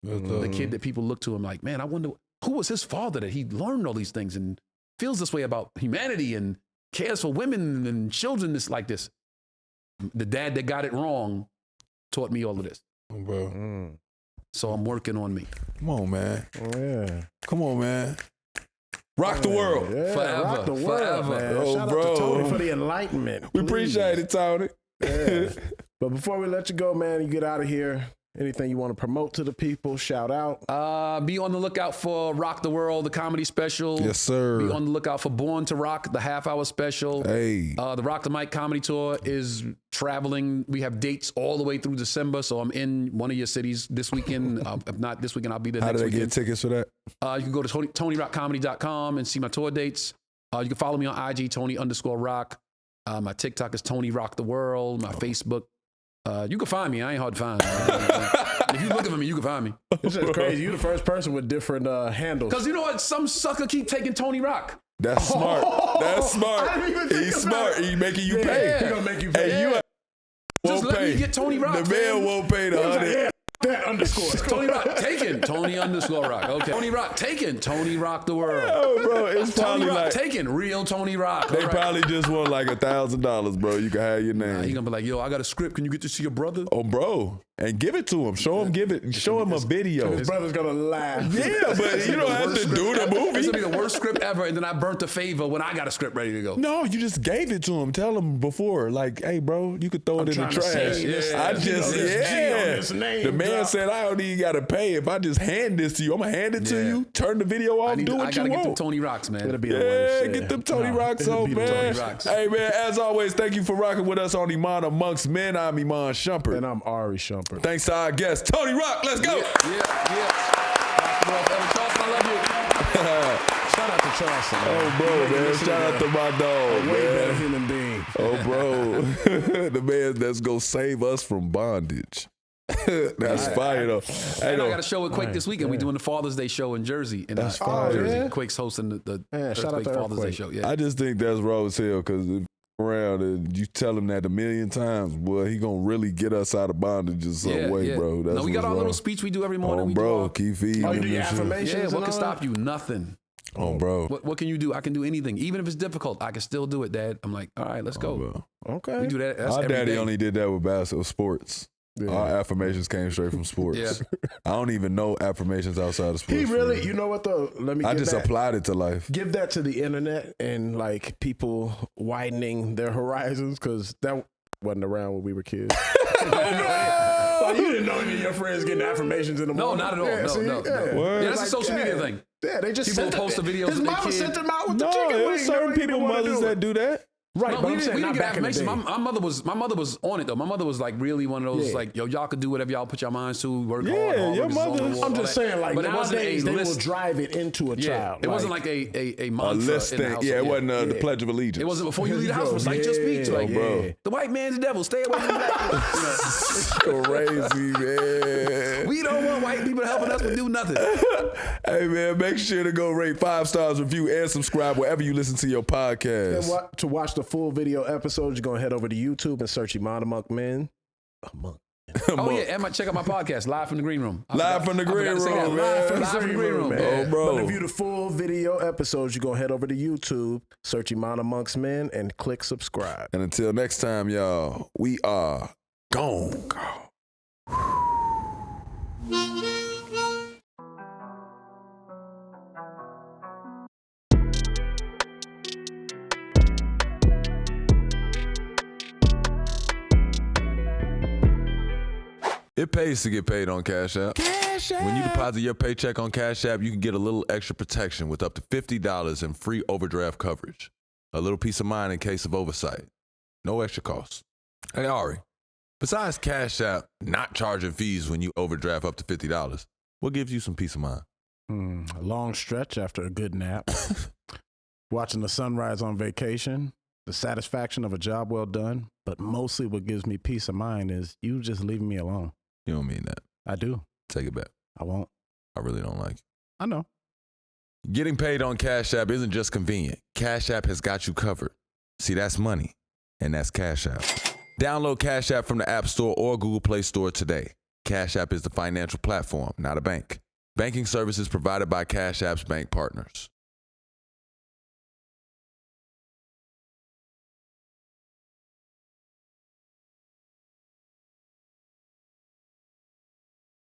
the kid that people look to him like, man, I wonder who was his father that he learned all these things and feels this way about humanity and cares for women and children like this. The dad that got it wrong taught me all of this. Bro. So I'm working on me. Come on, man. Oh, yeah. Come on, man. Rock the world. Yeah, forever. Rock the world, Forever. man. Oh, Shout bro. out to Tony for the enlightenment. We appreciate it, Tony. Yeah. But before we let you go, man, you get out of here. Anything you want to promote to the people? Shout out. Be on the lookout for Rock the World, the comedy special. Yes, sir. Be on the lookout for Born to Rock, the half-hour special. Hey. The Rock the Mic comedy tour is traveling. We have dates all the way through December, so I'm in one of your cities this weekend. If not this weekend, I'll be there next weekend. How do they get tickets for that? You can go to TonyRockComedy.com and see my tour dates. You can follow me on IG, Tony_Rock. My TikTok is Tony Rock the World. My Facebook. You can find me. I ain't hard to find. If you looking for me, you can find me. It's just crazy. You're the first person with different handles. Because you know what? Some sucker keep taking Tony Rock. That's smart. That's smart. I didn't even think He's about smart. it. He's making you pay. He gonna make you pay. Hey, you Just won't let pay. me get Tony Rock. The man won't pay the 100. That underscore. Tony Rock taken. Tony_Rock. Okay. Tony Rock taken. Tony Rock the World. Oh, bro, it's Tony probably Rock like taken. Real Tony Rock. they All right. probably just want like $1,000, bro. You can have your name. He gonna be like, yo, I got a script. Can you get this to your brother? Oh, bro, and give it to him. Show him. Show him a video. His brother's gonna laugh. Yeah, but you don't have to do the It's movie. gonna be the worst script ever, and then I burnt the favor when I got a script ready to go. No, you just gave it to him. Tell him before, like, hey, bro, you could throw it in the trying to trash. save this- I just, this G on this name The man drop. said, I don't even got to pay. If I just hand this to you, I'm going to hand it to Yeah. you, turn the video off, do I what you gotta get them want. Tony Rocks, man. It'll be the Yeah, worst. get them Tony No, Rocks it'll on, be the man. Tony Rocks. Hey, man, as always, thank you for rocking with us on Iman Amongst Men. I'm Iman Shumpert. And I'm Ahrii Shumpert. Thanks to our guest, Tony Rock. Let's go. Yeah. Rock the world forever. Charleston, I love you. Shout out to Charleston. Oh, bro, man. Shout out to my dog, Way better man. human being. Oh, bro. The man that's going to save us from bondage. That's fire, though. Hey, And I though. got a show with Quake this weekend. We're doing the Father's Day show in Jersey. In That's fire. Jersey. Yeah? Quake's hosting the Yeah, shout out Earthquake to Father's Day Earthquake. show. Yeah. I just think that's raw as hell because if around and you tell him that a million times, boy, he gonna really get us out of bondage in some way, bro. That's no, we got what's our wrong. little speech we do every morning. Oh, we bro, do our, keep feeding Oh, you him do your and shit. affirmations? yeah, and what all can stop that? you? Nothing. Oh, bro. What can you do? I can do anything. Even if it's difficult, I can still do it, Dad. I'm like, all right, let's go. Bro. Okay. We do that. That's Our every daddy day. only did that with basketball sports. Yeah. Our affirmations came straight from sports. Yeah. I don't even know affirmations outside of sports. He for really, real. you know what though? Let me I give just that, applied it to life. give that to the internet and like people widening their horizons because that wasn't around when we were kids. Oh, you didn't know any of your friends getting affirmations in the No, morning? not at all. Yeah, No, see? no, no. Yeah. Word. Yeah, that's a social media thing. Yeah, they just People sent post the videos His of their mama kid. sent them out with the No, chicken it wings. was certain He didn't people, wanna mothers do that it. do that. Right, No, but we I'm didn't, saying we not didn't get back in the affirmation. day. My mother was on it though. My mother was like really one of those Yeah. like, yo, y'all could do whatever y'all put your minds to. Work Yeah, hard. Hard your work is on the mother's- wall, I'm all just that. saying, like But it wasn't nowadays a they will list. drive it into a Yeah, child. it wasn't like a A mantra list in the thing. house. Yeah, it wasn't the Yeah. Pledge of Allegiance. It wasn't before you leave the house. Recite your speech. Like, yeah. bro. the white man's the devil. Stay away from black people. Crazy, man. We don't want white people helping us to do nothing. Hey, man, make sure to go rate 5 stars, review, and subscribe wherever you listen to your podcast. And to watch the full video episodes, you're going to head over to YouTube and search Iman Amongst Men. Oh yeah, and check out my podcast, Live from the Green Room. Live from the Green forgot to say that. Room, Live man. from the Green Room. man. Oh, bro. But to view the full video episodes, you're going to head over to YouTube, search Iman Amongst Men, and click subscribe. And until next time, y'all, we are gone. It pays to get paid on Cash App. When you deposit your paycheck on Cash App, you can get a little extra protection with up to $50 in free overdraft coverage. A little peace of mind in case of oversight. No extra cost. Hey, Ahrii, besides Cash App not charging fees when you overdraft up to $50, what gives you some peace of mind? A long stretch after a good nap. Watching the sunrise on vacation. The satisfaction of a job well done. But mostly what gives me peace of mind is you just leaving me alone. You don't mean that. I do. Take it back. I won't. I really don't like it. I know. Getting paid on Cash App isn't just convenient. Cash App has got you covered. See, that's money, and that's Cash App. Download Cash App from the App Store or Google Play Store today. Cash App is the financial platform, not a bank. Banking services provided by Cash App's bank partners.